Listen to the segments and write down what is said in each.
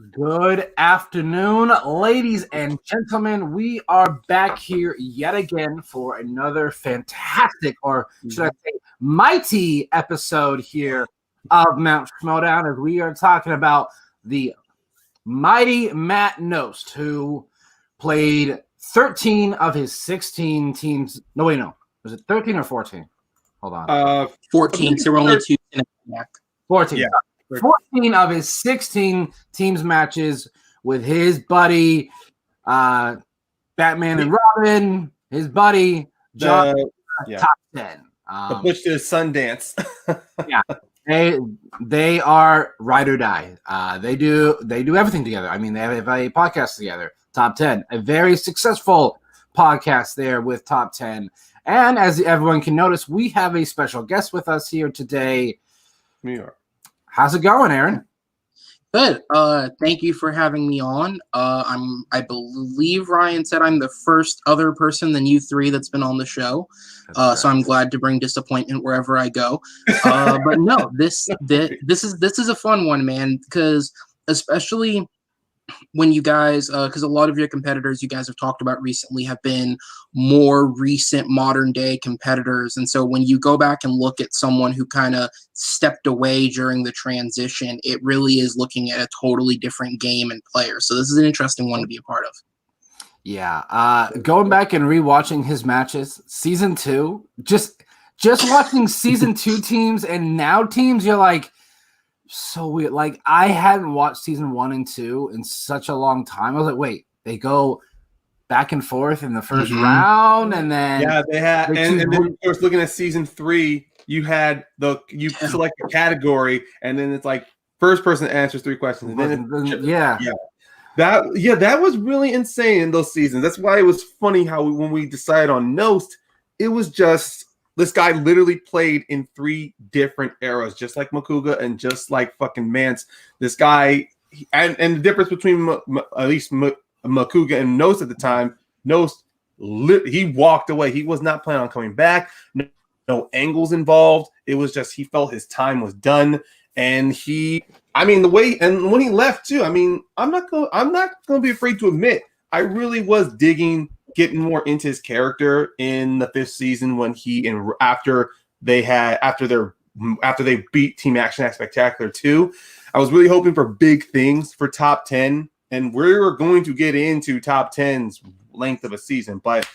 Good afternoon, ladies and gentlemen. We are back here yet again for another fantastic, or should I say, mighty episode here of Mount Schmoedown, as we are talking about the mighty Matt Knost, who played 13 of his 16 teams. No, wait, no. Was it 13 or 14? Hold on. 14, so we're only two in the back. 14. Yeah. 14 of his 16 teams matches with his buddy, Batman and Robin, his buddy, John, top 10. The Butch to Sundance. Yeah. They are ride or die. They do everything together. I mean, they have a podcast together, Top 10. A very successful podcast there with Top 10. And as everyone can notice, we have a special guest with us here today. New York. How's it going, Aaron? Good. Thank you for having me on. I believe Ryan said I'm the first other person than you three that's been on the show. So I'm glad to bring disappointment wherever I go. But no, this is a fun one, man, because especially when you guys, because a lot of your competitors you guys have talked about recently have been more recent modern day competitors. And so when you go back and look at someone who kind of stepped away during the transition, it really is looking at a totally different game and player. So this is an interesting one to be a part of. Yeah. Going back and rewatching his matches, season 2, just watching season 2 teams and now teams, you're like, so weird. Like, I hadn't watched season 1 and 2 in such a long time. I was like, wait, they go back and forth in the first round, and then they had, and then of course, looking at season 3, you had select a category, and then it's like first person answers 3 questions, and then that was really insane in those seasons. That's why it was funny how when we decided on Knost, it was just. This guy literally played in 3 different eras, just like Makuga and just like fucking Mance. This guy, and the difference between at least Makuga and Knost at the time, Knost, he walked away. He was not planning on coming back. No angles involved. It was just he felt his time was done, and when he left too. I mean, I'm not going to be afraid to admit I really was getting more into his character in the 5th season when after they beat Team Action Act Spectacular 2. I was really hoping for big things for top 10, and we're going to get into top 10's length of a season. But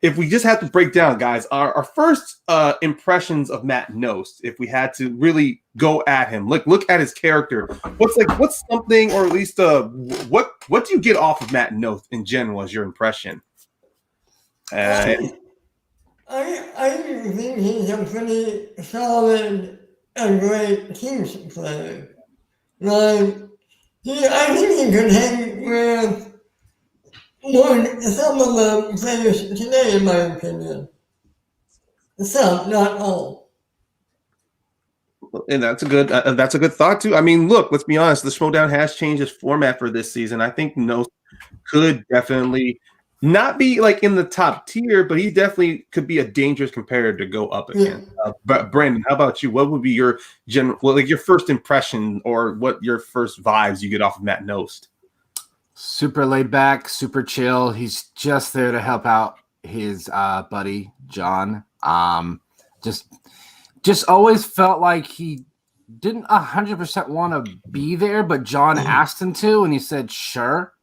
if we just have to break down, guys, our first impressions of Matt Knost, if we had to really go at him, look at his character. What's something, or at least what do you get off of Matt Knost in general as your impression? I think he's a pretty solid and great team player. I think he could hang with some of the players today, in my opinion. Some, not all. And that's a good thought too. I mean, look, let's be honest. The Schmoedown has changed its format for this season. I think Knost could definitely not be like in the top tier, but he definitely could be a dangerous competitor to go up against. But Brandon, how about you? What would be your your first impression, or what your first vibes you get off of Matt Knost? Super laid back, super chill. He's just there to help out his buddy John. Just always felt like he didn't 100% want to be there, but John asked him to, and he said sure.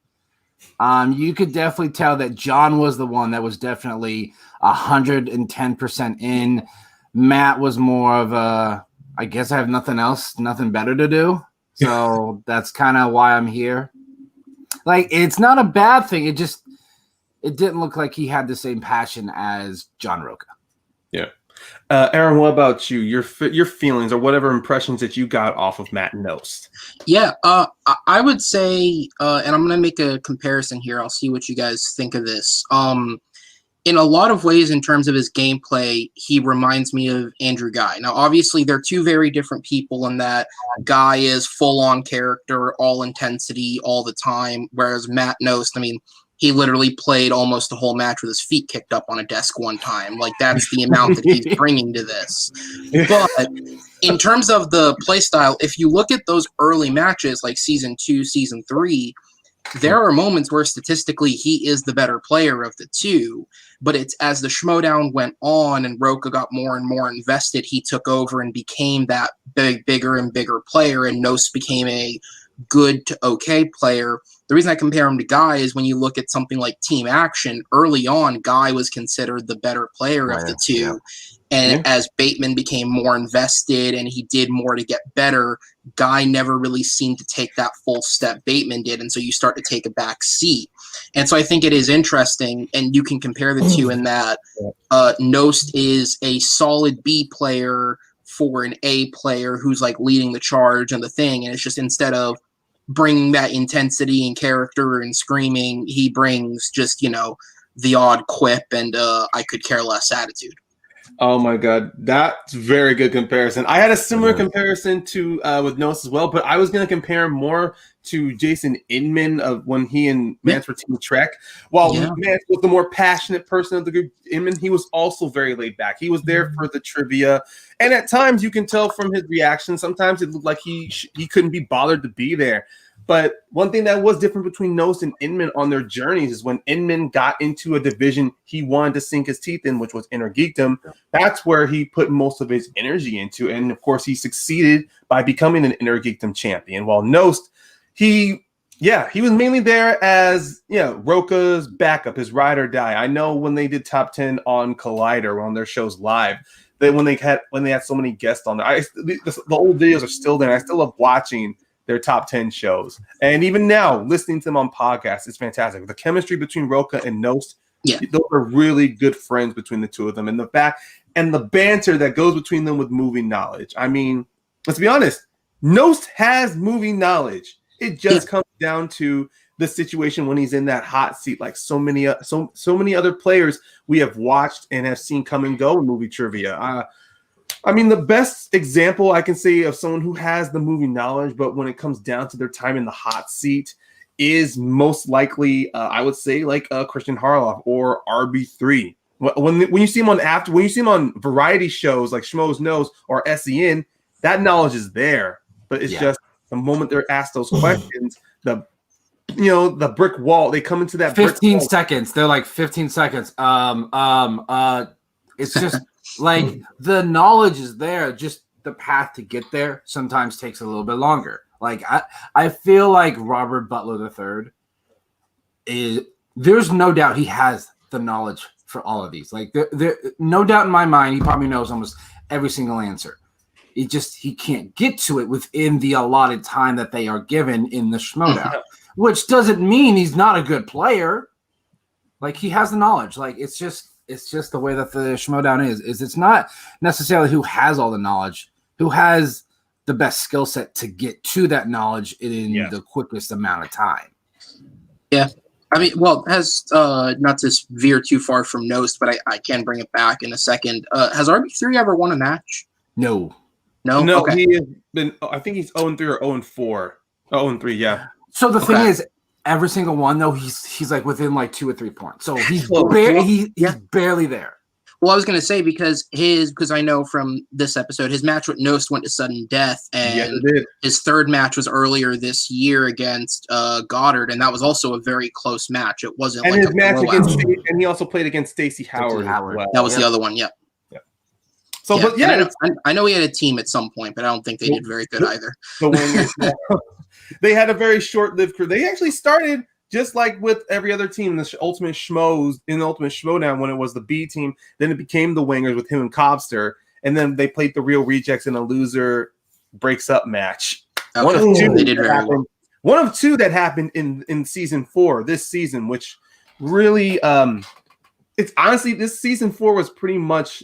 You could definitely tell that John was the one that was definitely 110% in. Matt was more of I guess I have nothing better to do. So that's kind of why I'm here. Like, it's not a bad thing. It didn't look like he had the same passion as John Roca. Yeah. Aaron, what about you? Your feelings or whatever impressions that you got off of Matt Knost? Yeah, I would say, and I'm going to make a comparison here. I'll see what you guys think of this. In a lot of ways, in terms of his gameplay, he reminds me of Andrew Guy. Now, obviously, they're 2 very different people in that Guy is full-on character, all intensity, all the time, whereas Matt Knost, I mean, he literally played almost the whole match with his feet kicked up on a desk one time. Like, that's the amount that he's bringing to this. But in terms of the play style, if you look at those early matches, like season 2, season 3, there are moments where statistically he is the better player of the two, but it's as the Schmoedown went on and Roka got more and more invested, he took over and became that bigger and bigger player, and Knost became a good to okay player. The reason I compare him to Guy is when you look at something like Team Action, early on, Guy was considered the better player of the two. Yeah. And as Bateman became more invested and he did more to get better, Guy never really seemed to take that full step Bateman did. And so you start to take a back seat. And so I think it is interesting, and you can compare the two in that Knost is a solid B player for an A player who's like leading the charge and the thing. And it's just, instead of bringing that intensity and character and screaming, he brings just, you know, the odd quip and I could care less attitude. Oh my God, that's very good comparison. I had a similar comparison to with Knost as well, but I was going to compare him more to Jason Inman of when he and Mance were Team Trek. While Mance was the more passionate person of the group, Inman, he was also very laid back. He was there for the trivia, and at times you can tell from his reaction. Sometimes it looked like he couldn't be bothered to be there. But one thing that was different between Knost and Inman on their journeys is when Inman got into a division he wanted to sink his teeth in, which was Inner Geekdom, that's where he put most of his energy into. And, of course, he succeeded by becoming an Inner Geekdom champion. While Knost, he was mainly there as, Roka's backup, his ride or die. I know when they did Top 10 on Collider, on their shows live, that when they had so many guests on there, the old videos are still there. I still love watching their top 10 shows. And even now, listening to them on podcasts, it's fantastic. The chemistry between Roka and Knost, those are really good friends between the two of them. And the banter that goes between them with movie knowledge. I mean, let's be honest, Knost has movie knowledge. It just comes down to the situation when he's in that hot seat, like so many other players we have watched and have seen come and go in movie trivia. I mean, the best example I can say of someone who has the movie knowledge, but when it comes down to their time in the hot seat, is most likely, I would say, like Christian Harloff or Rb3. When you see him on variety shows like Schmo's Nose or SEN, that knowledge is there. But it's just the moment they're asked those questions, the brick wall. They come into that 15 seconds. They're like 15 seconds. It's just. Like, the knowledge is there, just the path to get there sometimes takes a little bit longer. Like, I feel like Robert Butler III there's no doubt he has the knowledge for all of these. Like, there no doubt in my mind, he probably knows almost every single answer. He can't get to it within the allotted time that they are given in the Schmoedown, which doesn't mean he's not a good player. Like, he has the knowledge. Like, it's just the way that the Schmoedown is it's not necessarily who has all the knowledge, who has the best skill set to get to that knowledge in the quickest amount of time. Yeah. I mean, well, not to veer too far from Knost, but I can bring it back in a second. Has Rb3 ever won a match? No. Okay. He has been, I think he's 0-3 or 0-4. 0-3, yeah. So the thing is, every single one, though, he's like within like 2 or 3 points. So he's barely there. Well, I was going to say, because I know from this episode, his match with Knost went to sudden death, and his third match was earlier this year against Goddard, and that was also a very close match. It wasn't and like his match against, and he also played against Stacey Howard. Well. That was the other one, So, but I know he had a team at some point, but I don't think they did very good either. So they had a very short-lived career. They actually started just like with every other team in the Ultimate Schmoedown when it was the B team. Then it became the Wingers with him and Cobster, and then they played the Real Rejects in a loser breaks up match. Okay. One of two that happened in season 4 this season, which really it's honestly this season 4 was pretty much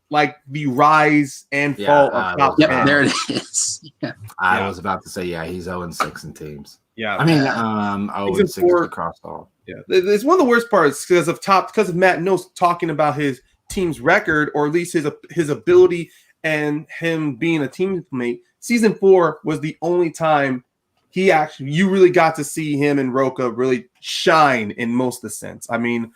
like the rise and fall of Top 10. There it is. I was about to say, he's 0-6 in teams. Yeah, I mean, 0-6 across all. Yeah, it's one of the worst parts because of Matt Knost talking about his team's record, or at least his ability and him being a teammate. Season 4 was the only time you really got to see him and Roka really shine in most of the sense. I mean,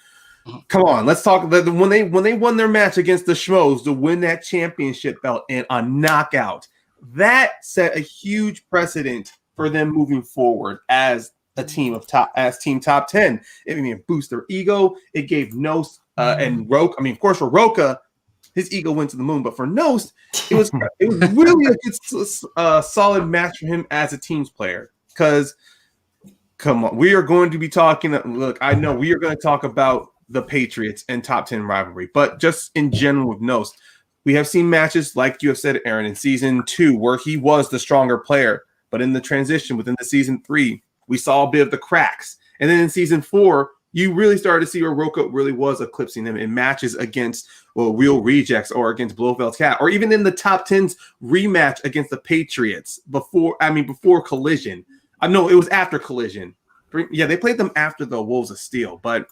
come on, let's talk. When they won their match against the Schmoes to win that championship belt in a knockout, that set a huge precedent for them moving forward as a team of team top 10. It boost their ego. It gave Knost and Roka. I mean, of course, for Roka, his ego went to the moon, but for Knost, it was really a good, solid match for him as a teams player. Because, come on, we are going to be talking. Look, I know we are going to talk about the Patriots and top 10 rivalry, but just in general with Knost, we have seen matches like you have said, Aaron, in season 2 where he was the stronger player, but in the transition within the season 3, we saw a bit of the cracks, and then in season 4, you really started to see where Roka really was eclipsing him in matches against Real Rejects or against Blofeld's Cat, or even in the top 10's rematch against the Patriots before Collision. No, it was after Collision. Yeah, they played them after the Wolves of Steel, but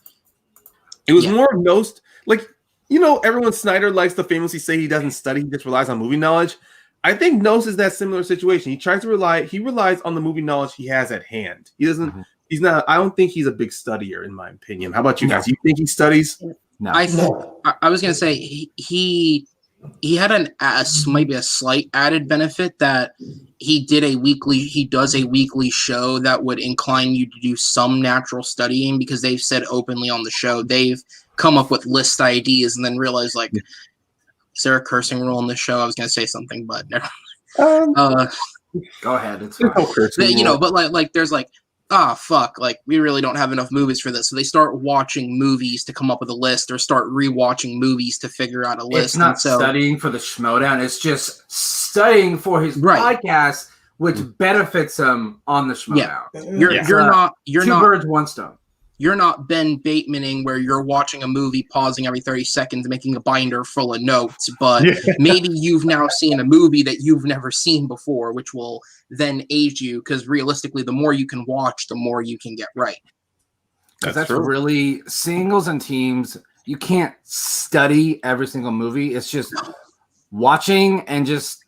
it was more of Knost. Like, everyone Snyder likes to famously say he doesn't study, he just relies on movie knowledge. I think Knost is that similar situation. He relies on the movie knowledge he has at hand. He doesn't. He's not. I don't think he's a big studier, in my opinion. How about you guys? You think he studies? No. I was gonna say he had maybe a slight added benefit that he does a weekly show that would incline you to do some natural studying, because they've said openly on the show they've come up with list ideas and then realized, like, is there a cursing rule in this show? I was gonna say something, but never. Go ahead. It's fine. But like there's like, fuck, like, we really don't have enough movies for this. So they start watching movies to come up with a list, or start rewatching movies to figure out a list. It's not studying for the Schmoedown. It's just studying for his podcast, which benefits him on the Schmoedown. Yeah. You're two not birds, one stone. You're not Ben Batemaning where you're watching a movie, pausing every 30 seconds, making a binder full of notes. But maybe you've now seen a movie that you've never seen before, which will then aid you, because realistically, the more you can watch, the more you can get right. That's really singles and teams. You can't study every single movie. It's just watching, and just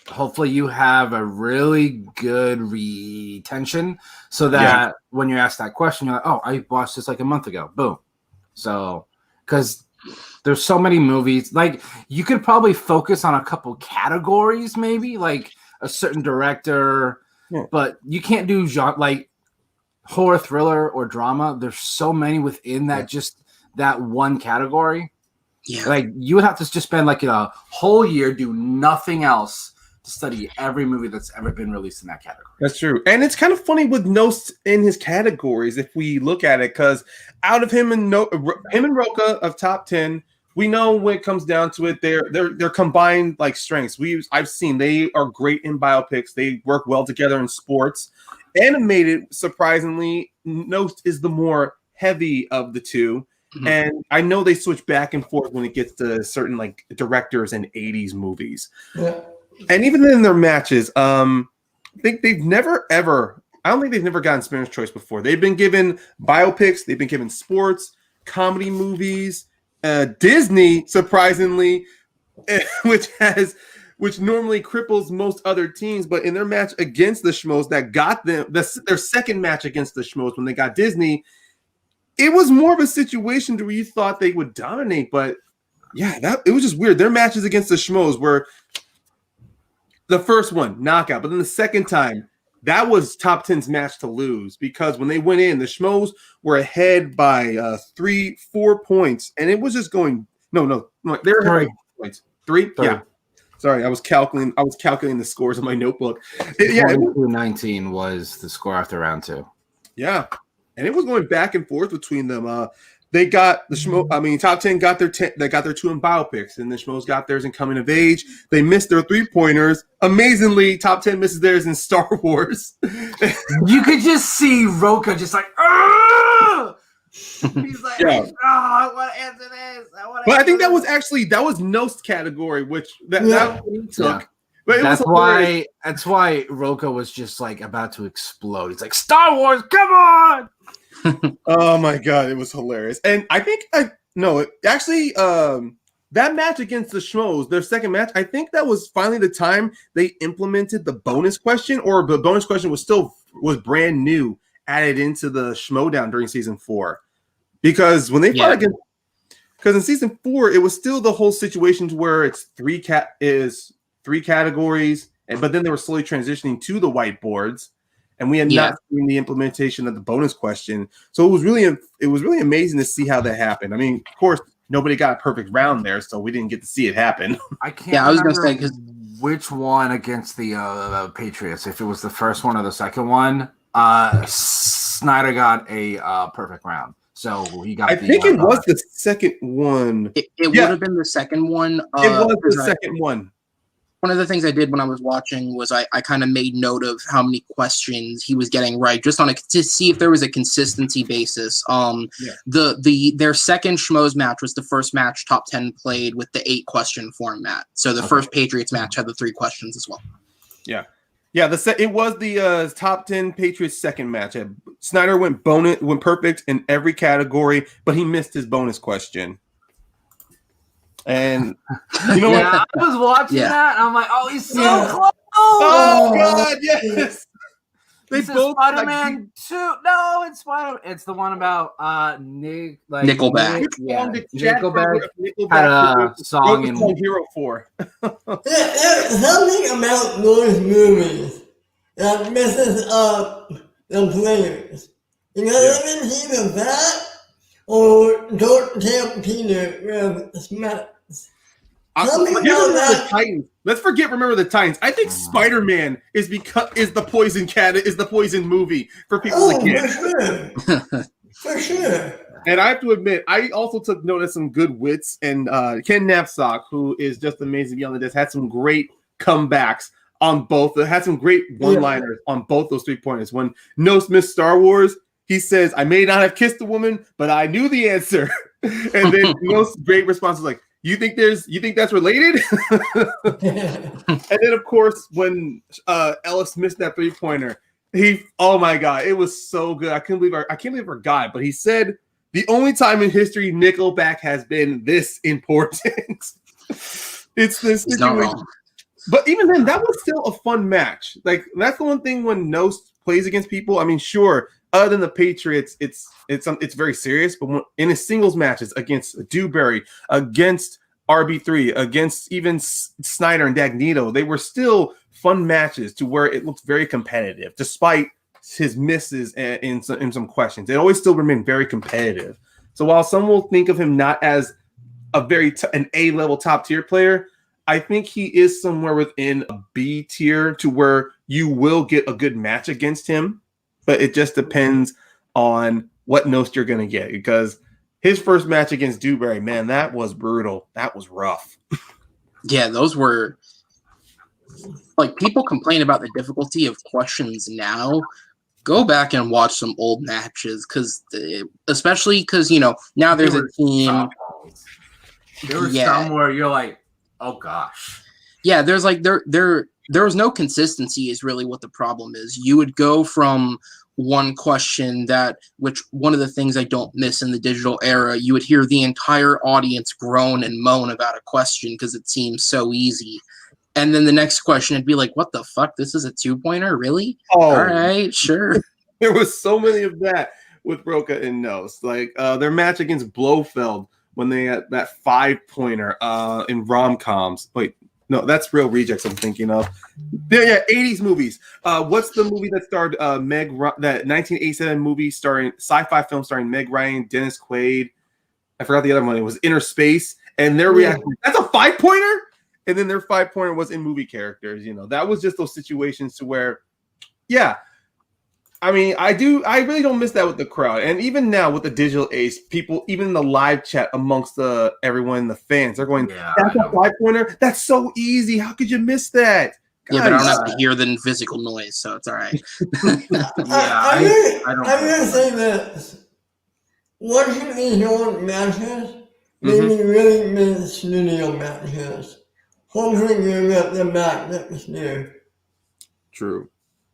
hopefully you have a really good retention, so that when you're asked that question, you're like, oh, I watched this like a month ago. Boom. So, because there's so many movies, like, you could probably focus on a couple categories, maybe like a certain director, but you can't do like horror, thriller, or drama. There's so many within that, just that one category. Yeah, like, you would have to just spend like a whole year, do nothing else, to study every movie that's ever been released in that category. That's true. And it's kind of funny with Knost in his categories, if we look at it, because out of him and Roka of top 10, we know when it comes down to it, they're combined like strengths. I've seen they are great in biopics. They work well together in sports. Animated, surprisingly, Knost is the more heavy of the two. Mm-hmm. And I know they switch back and forth when it gets to certain like directors and 80s movies. Yeah. And even in their matches, I think they've never gotten Spinner's Choice before. They've been given biopics, they've been given sports, comedy movies, Disney, surprisingly, which normally cripples most other teams. But in their match against the Schmoes that got them, their second match against the Schmoes when they got Disney, it was more of a situation where you thought they would dominate. But it was just weird. Their matches against the Schmoes were the first one, knockout. But then the second time, that was top 10's match to lose, because when they went in, the Schmoes were ahead by 3-4 points, and it was just going they were ahead by points. 3? Yeah. Sorry, I was calculating the scores on my notebook. 19 was the score after round 2. Yeah. And it was going back and forth between them. They got the top 10 got their 10. They got their 2 in biopics, and the Schmoes got theirs in coming of age. They missed their 3-pointers. Amazingly, top 10 misses theirs in Star Wars. You could just see Roka just like, ah! He's like, I want to answer this. But I think that was Knost category, which that he took. Yeah. But that's why Roka was just like about to explode. He's like, Star Wars, come on! Oh my god, it was hilarious. And I think that match against the Schmoes, their second match, I think that was finally the time they implemented the bonus question, or the bonus question was still was brand new added into the Schmoedown during season 4, because when they fought against, because in season 4 it was still the whole situation to where it's three categories, but then they were slowly transitioning to the whiteboards, and we had not seen the implementation of the bonus question. So it was really amazing to see how that happened. I mean, of course, nobody got a perfect round there, so we didn't get to see it happen. I can't. I was going to say, because which one against the Patriots? If it was the first one or the second one, Snyder got a perfect round, so he got. I think it was the second one. It would have been the second one. It was the second one. One of the things I did when I was watching was I kind of made note of how many questions he was getting right, just to see if there was a consistency basis. Their second Schmoes match was the first match top 10 played with the 8-question format. So the first Patriots match had the 3 questions as well. Yeah. It was the top 10 Patriots second match. Snyder went perfect in every category, but he missed his bonus question. And you know what? I was watching that, and I'm like, "Oh, he's so close!" Oh God, yes. They both Spider-Man 2. No, it's Spider. It's the one about Nickelback. Nickelback had a song in Hero 4. There's something about those movies that messes up the players. You know, even either that or Don't Tell Peter with smacks. The Titans. Let's Remember the Titans. I think Spider-Man is the poison cat, is the poison movie for people to get. For sure. And I have to admit, I also took note of some good wits, and Ken Knapsack, who is just amazing beyond the disc, had some great comebacks on both. Had some great one-liners on both those 3-pointers. When Knost missed Star Wars, he says, "I may not have kissed a woman, but I knew the answer." And then Knost's great response was like, You think that's related? And then of course when Ellis missed that 3-pointer, oh my God, it was so good. I can't believe I forgot, but he said the only time in history Nickelback has been this important. It's this situation. But even then, that was still a fun match. Like, that's the one thing when Knost plays against people. I mean, sure, other than the Patriots, it's very serious. But when, in his singles matches against Dewberry, against Rb3, against even Snyder and Dagnito, they were still fun matches to where it looked very competitive, despite his misses in some questions. It always still remained very competitive. So while some will think of him not as an A-level top-tier player, I think he is somewhere within a B tier to where you will get a good match against him, but it just depends on what Knost you're going to get, because his first match against Dewberry, man, that was brutal. That was rough. Yeah, those were, like, people complain about the difficulty of questions now. Go back and watch some old matches, especially because, you know, now there's a team. There were some where you're like, oh gosh. Yeah, there's like there was no consistency is really what the problem is. You would go from one question which one of the things I don't miss in the digital era, you would hear the entire audience groan and moan about a question because it seems so easy. And then the next question, it'd be like, what the fuck? This is a 2-pointer? Really? Oh, all right, sure. There was so many of that with Broca and Knost. Like their match against Blofeld when they had that 5-pointer in rom-coms. Wait, no, that's Real Rejects I'm thinking of. Yeah, 80s movies. What's the movie that starred that 1987 movie sci-fi film starring Meg Ryan, Dennis Quaid? I forgot the other one. It was Inner Space. And their reaction, that's a 5-pointer? And then their 5-pointer was in movie characters. You know, that was just those situations to where, yeah. I mean, I really don't miss that with the crowd. And even now with the digital ace, people, even in the live chat amongst everyone, the fans, they're going, that's a 5-pointer? That's so easy. How could you miss that? Guys. Yeah, but I don't have to hear the physical noise, so it's all right. I'm going to say this. Watching these old matches made me really miss studio matches. Hopefully we get them back next year. True.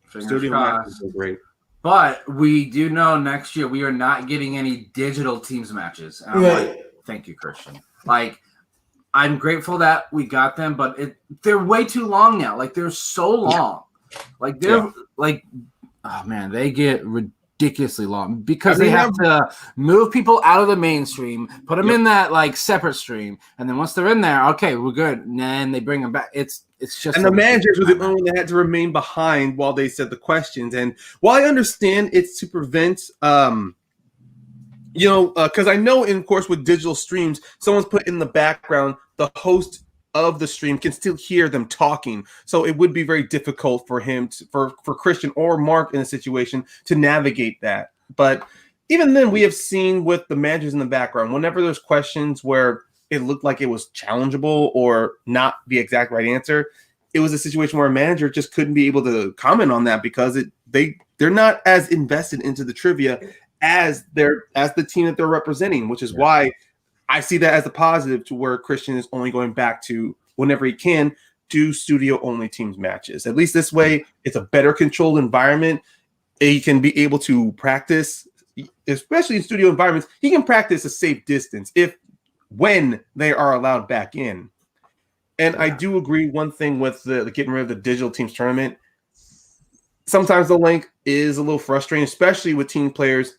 Studio matches are great. But we do know next year we are not getting any digital teams matches. And I'm like, thank you, Christian. Like, I'm grateful that we got them, but they're way too long now. Like, they're so long. Like, they're like oh man, they get ridiculously long because they have to move people out of the mainstream, put them in that like separate stream, and then once they're in there, okay, we're good. And then they bring them back. It's just, and the managers were the only one that had to remain behind while they said the questions. And while I understand it's to prevent, because I know, of course, with digital streams, someone's put in the background, the host of the stream can still hear them talking, so it would be very difficult for him for Christian or Mark in a situation to navigate that. But even then, we have seen with the managers in the background, whenever there's questions where it looked like it was challengeable or not the exact right answer, it was a situation where a manager just couldn't be able to comment on that because they're not as invested into the trivia as the team that they're representing, which is why I see that as a positive to where Christian is only going back to, whenever he can, do studio-only teams matches. At least this way, it's a better controlled environment. He can be able to practice, especially in studio environments. He can practice a safe distance when they are allowed back in. And I do agree one thing with the getting rid of the digital teams tournament. Sometimes the link is a little frustrating, especially with team players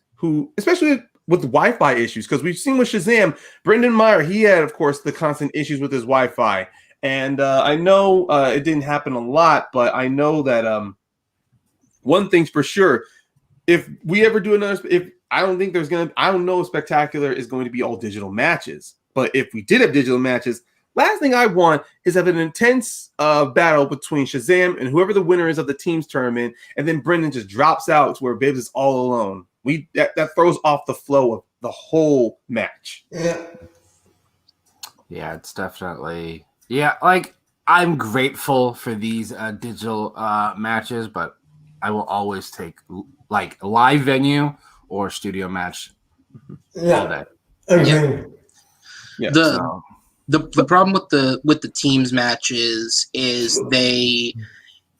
especially with Wi-Fi issues, because we've seen with Shazam, Brendan Meyer, he had, of course, the constant issues with his Wi-Fi. And I know it didn't happen a lot, but I know that one thing's for sure, if we ever do I don't know if Spectacular is going to be all digital matches. But if we did have digital matches, last thing I want is have an intense battle between Shazam and whoever the winner is of the teams tournament, and then Brendan just drops out to where Bibbs is all alone. That throws off the flow of the whole match. Yeah, it's definitely like I'm grateful for these digital matches, but I will always take like a live venue or studio match all day. Okay. Yeah. The problem with the teams matches is they,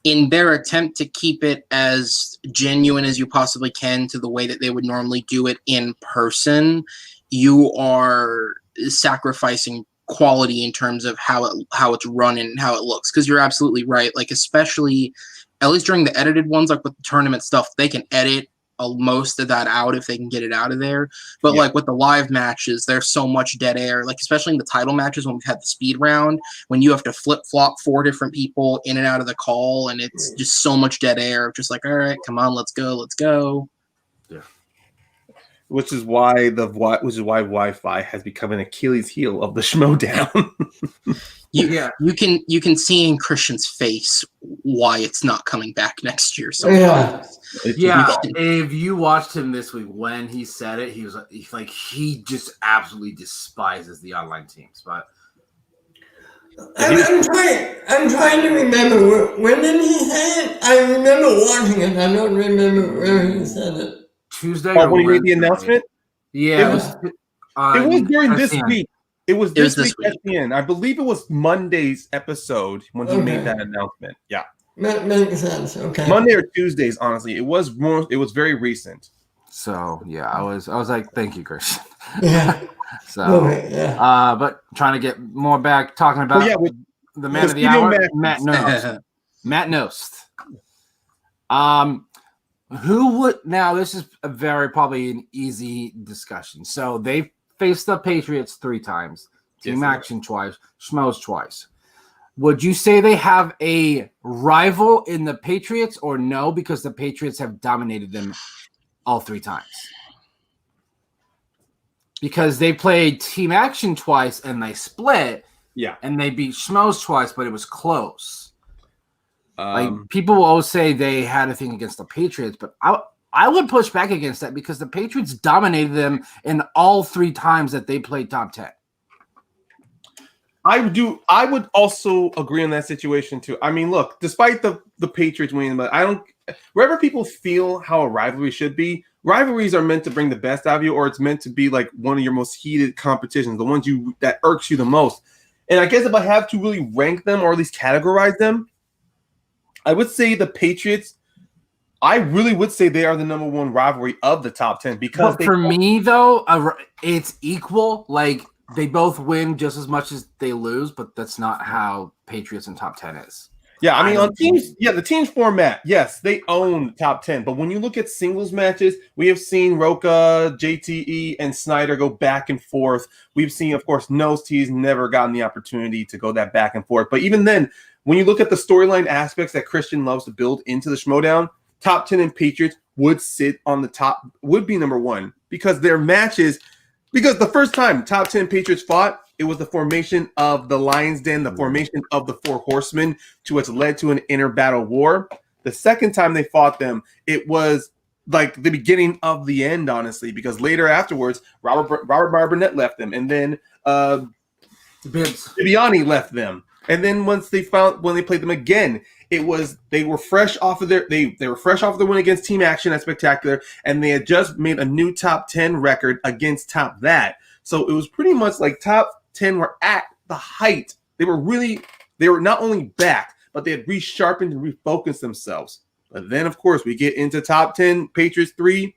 in their attempt to keep it as genuine as you possibly can to the way that they would normally do it in person, you are sacrificing quality in terms of how it's run and how it looks. Because you're absolutely right. Like, especially at least during the edited ones, like with the tournament stuff, they can edit most of that out if they can get it out of there. But like with the live matches, there's so much dead air, like especially in the title matches when we've had the speed round, when you have to flip-flop 4 different people in and out of the call, and it's just so much dead air, just like, all right, come on, let's go. Yeah. Which is why Wi-Fi has become an Achilles heel of the Schmoedown. You can see in Christian's face why it's not coming back next year. If you watched him this week when he said it, he was like he just absolutely despises the online teams. But I'm trying to remember when did he say it? I remember watching it. I don't remember where he said it. Tuesday when he made the announcement? Yeah, it was during this week. It was this week at the end. I believe it was Monday's episode when he made that announcement. Yeah. That makes sense. Okay. Monday or Tuesdays, honestly. It was very recent. So yeah, I was like, thank you, Christian. Yeah. But trying to get more back talking about the man of the hour, Matt Knost. Matt Knost. Who would now? This is probably an easy discussion. So they faced the Patriots 3 times, Team Action twice, Schmoes twice. Would you say they have a rival in the Patriots or no? Because the Patriots have dominated them all 3 times. Because they played Team Action twice and they split. Yeah. And they beat Schmoes twice, but it was close. Like people will always say they had a thing against the Patriots, but I would push back against that because the Patriots dominated them in all 3 times that they played top 10. I would also agree on that situation too. I mean, look, despite the Patriots winning, but wherever people feel how a rivalry should be, rivalries are meant to bring the best out of you, or it's meant to be like one of your most heated competitions, the ones that irks you the most. And I guess if I have to really rank them or at least categorize them, I would say the Patriots, I really would say they are the number 1 rivalry of the top 10 because for me though, it's equal. Like they both win just as much as they lose, but that's not how Patriots in top 10 is. Yeah, I mean, on teams, the teams format, yes, they own top 10. But when you look at singles matches, we have seen Roca, JTE, and Snyder go back and forth. We've seen, of course, Knost. He's never gotten the opportunity to go that back and forth. But even then, when you look at the storyline aspects that Christian loves to build into the Schmoedown, top 10 and Patriots would sit on the top, would be number one, because their matches, because the first time top 10 Patriots fought, it was the formation of the Lion's Den, the formation of the Four Horsemen, to which led to an inner battle war. The second time they fought them, it was like the beginning of the end, honestly, because later afterwards, Robert Burnett left them, and then Bibiani left them. And then when they played them again, it was they were fresh off of their win against Team Action at Spectacular, and they had just made a new top 10 record against Top That. So it was pretty much like top 10 were at the height. They were not only back, but they had resharpened and refocused themselves. But then, of course, we get into top 10 Patriots 3.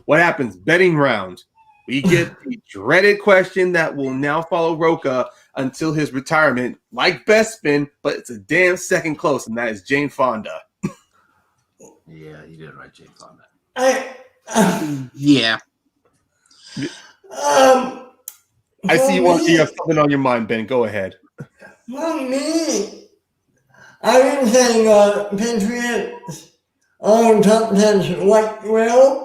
What happens? Betting round. We get the dreaded question that will now follow Roca until his retirement, like Bespin, but it's a damn second close, and that is Jane Fonda. Yeah, you did it right, Jane Fonda. Yeah. I see you have something on your mind, Ben. Go ahead. For me, I would say Patriots are top 10 quite well.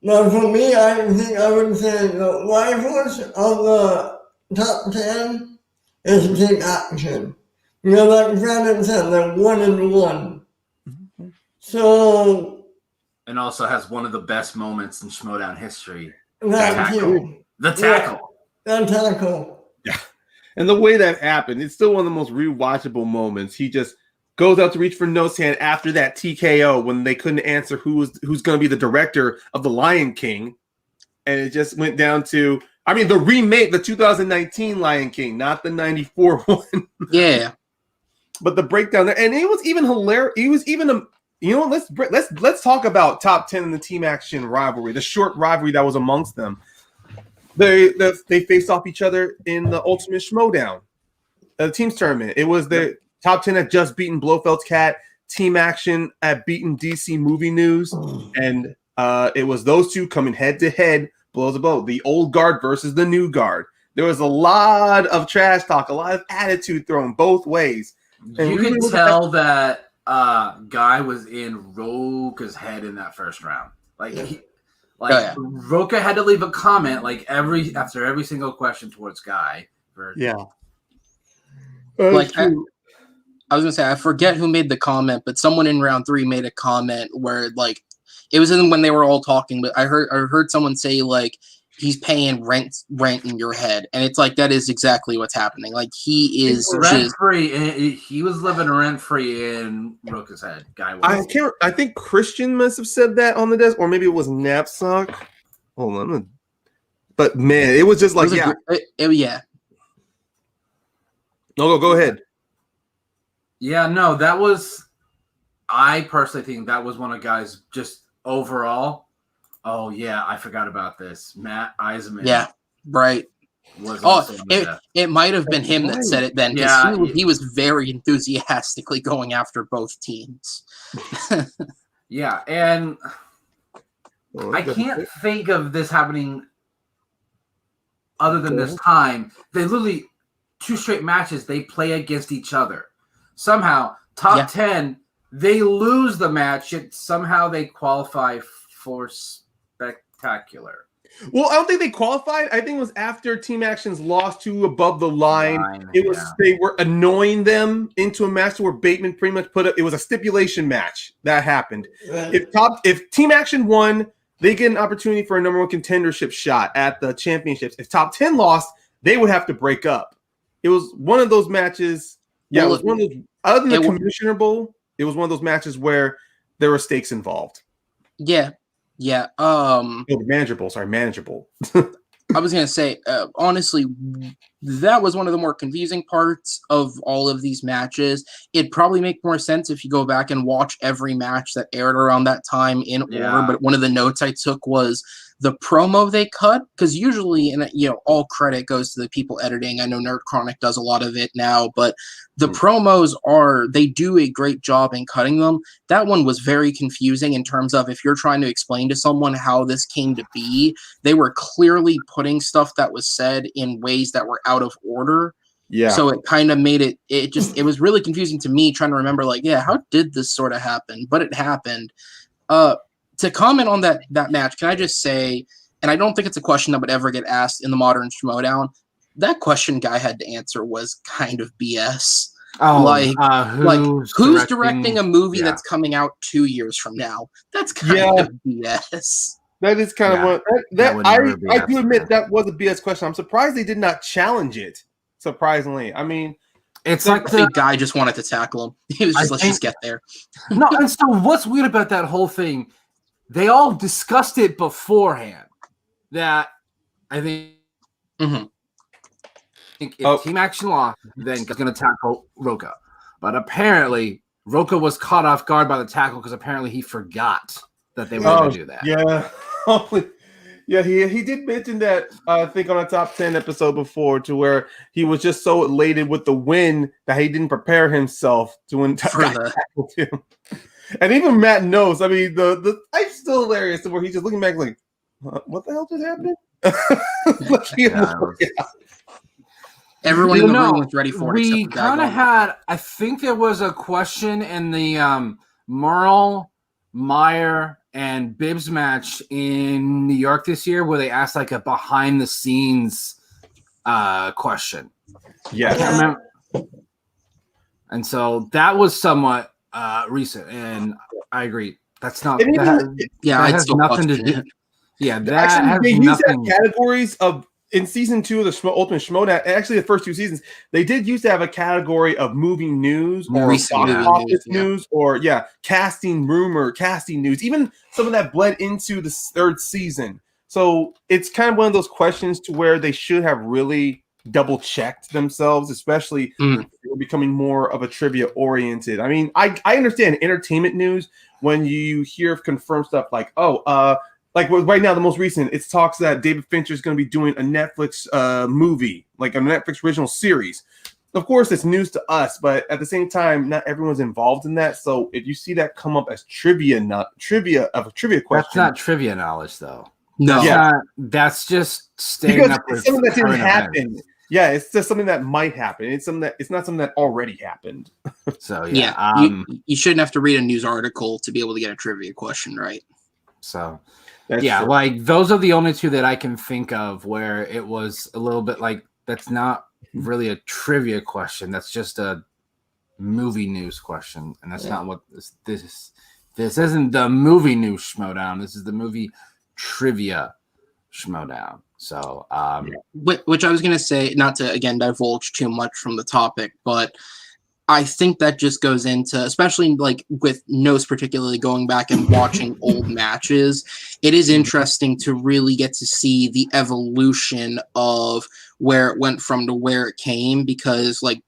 But for me, I think I would say the rivals of the top 10 is Team Action. Like Brandon said, they're 1-1. Mm-hmm. So. And also has one of the best moments in Schmoedown history. The tackle. Yeah. And the way that happened, it's still one of the most rewatchable moments. He just goes out to reach for Knost's hand after that TKO when they couldn't answer who's going to be the director of the Lion King. And it just went down to, I mean, the remake, the 2019 Lion King, not the 94 one. Yeah. But the breakdown there, and it was even hilarious. It was even let's talk about top 10 in the Team Action rivalry, the short rivalry that was amongst them. They faced off each other in the Ultimate Schmoedown, the teams tournament. It was the top 10 had just beaten Blofeld's Cat. Team Action had beaten DC Movie News, and it was those two coming head to head, blows a blow. The old guard versus the new guard. There was a lot of trash talk, a lot of attitude thrown both ways. And you could tell that Guy was in Roca's head in that first round. Roca had to leave a comment after every single question towards Guy. Yeah. I was gonna say, I forget who made the comment, but someone in round 3 made a comment where it was when they were all talking, but I heard someone say he's paying rent in your head, and it's that is exactly what's happening. He is rent free. He was living rent free in Roca's head. Guy was. I think Christian must have said that on the desk, or maybe it was Knapsack. Hold on, but man, it was just yeah. No, go ahead. Yeah, no, that was. I personally think that was one of Guy's just overall. Oh yeah, I forgot about this. Matt Eisenman. Yeah, right. It might have been him that said it then. Yeah, he was very enthusiastically going after both teams. Yeah, and I can't think of this happening other than this time. They literally 2 straight matches they play against each other. Somehow, top 10, they lose the match. Yet somehow they qualify for Spectacular. Well, I don't think they qualified. I think it was after Team Action's lost to Above the Line. They were annoying them into a match where Bateman pretty much it was a stipulation match that happened. If Team Action won, they get an opportunity for a number 1 contendership shot at the championships. If top 10 lost, they would have to break up. It was one of those matches. Yeah, it was one of those. Other than the Commissioner Bowl, it was one of those matches where there were stakes involved. Yeah. Yeah. Manageable. Sorry, manageable. I was gonna say, honestly, that was one of the more confusing parts of all of these matches. It'd probably make more sense if you go back and watch every match that aired around that time in order. But one of the notes I took was the promo they cut, because usually, and all credit goes to the people editing. I know Nerd Chronic does a lot of it now, but the promos they do a great job in cutting them. That one was very confusing in terms of if you're trying to explain to someone how this came to be, they were clearly putting stuff that was said in ways that were out of order. Yeah. So it kind of made it was really confusing to me trying to remember, how did this sort of happen? But it happened. To comment on that match, can I just say, and I don't think it's a question that would ever get asked in the modern Schmoedown, that question Guy had to anser was kind of BS. Oh, who's directing a movie that's coming out 2 years from now? That's kind of BS. That is kind of one. I do admit that was a BS question. I'm surprised they did not challenge it. Surprisingly, I mean, it's like the guy just wanted to tackle him. He was just let's just get there. No, and so what's weird about that whole thing? They all discussed it beforehand. That I think. Mm-hmm. If Team Action lost, then he's going to tackle Roka. But apparently, Roka was caught off guard by the tackle because apparently he forgot that they were going to do that. Yeah, he did mention that, I think, on a top 10 episode before, to where he was just so elated with the win that he didn't prepare himself to tackle him. And even Matt knows. I mean, the type's still hilarious to where he's just looking back like, what the hell just happened? Everyone in the room was ready for it. We kind of had, I think there was a question in the Merle, Meyer, and Bibbs match in New York this year where they asked like a behind the scenes question. Yeah. I can't remember. And so that was somewhat recent, and I agree. That's not. That has nothing to do. Yeah, that actually, has they nothing. used to have categories of in season 2 of the Ultimate Schmoedown. Actually, the first 2 seasons, they did used to have a category of movie news or office news or casting news. Even some of that bled into the 3rd season. So it's kind of one of those questions to where they should have really double checked themselves, especially if they were becoming more of a trivia oriented. I mean, I understand entertainment news when you hear confirmed stuff like, like right now, the most recent, it talks that David Fincher is going to be doing a Netflix movie, like a Netflix original series. Of course, it's news to us, but at the same time, not everyone's involved in that. So if you see that come up as trivia question, that's not trivia knowledge, though. No, that's just staying up with something that didn't happen. Yeah, it's just something that might happen. It's not something that already happened. So you shouldn't have to read a news article to be able to get a trivia question right. So. That's true. Like those are the only 2 that I can think of where it was a little bit like that's not really a trivia question. That's just a movie news question, and that's not what this isn't the movie news Schmoedown. This is the movie trivia Schmoedown. So, which I was gonna say, not to again divulge too much from the topic, but I think that just goes into, especially like with Knost particularly going back and watching old matches, it is interesting to really get to see the evolution of where it went from to where it came, because like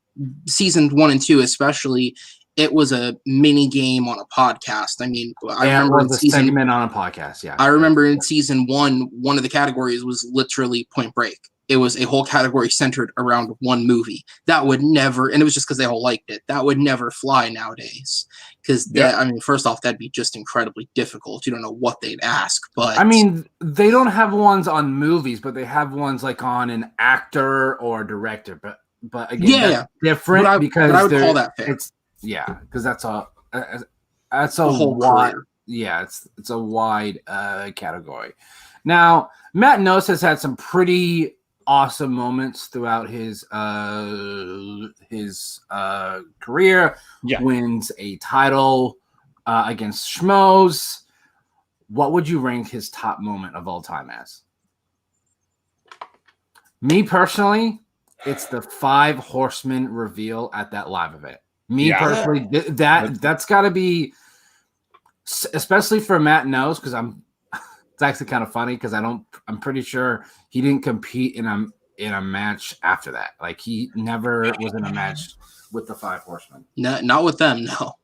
seasons 1 and 2 especially, it was a mini game on a podcast. I mean, I remember in segment on a podcast. Yeah, I remember in season 1, one of the categories was literally Point Break. It was a whole category centered around one movie. That would never, and it was just because they all liked it. That would never fly nowadays. Because I mean, first off, that'd be just incredibly difficult. You don't know what they'd ask, but I mean, they don't have ones on movies, but they have ones like on an actor or director. But again, different because I would call that fair. Because that's a whole wide, career. It's a wide category. Now, Matt Knost has had some pretty awesome moments throughout his career. Wins a title against Schmoes. What would you rank his top moment of all time as? Me personally, it's the 5 Horsemen reveal at that live event. Personally, that's got to be, especially for Matt Knost, because it's actually kind of funny because I'm pretty sure he didn't compete in in a match after that. Like he never was in a match with the Five Horsemen. No, not with them. No.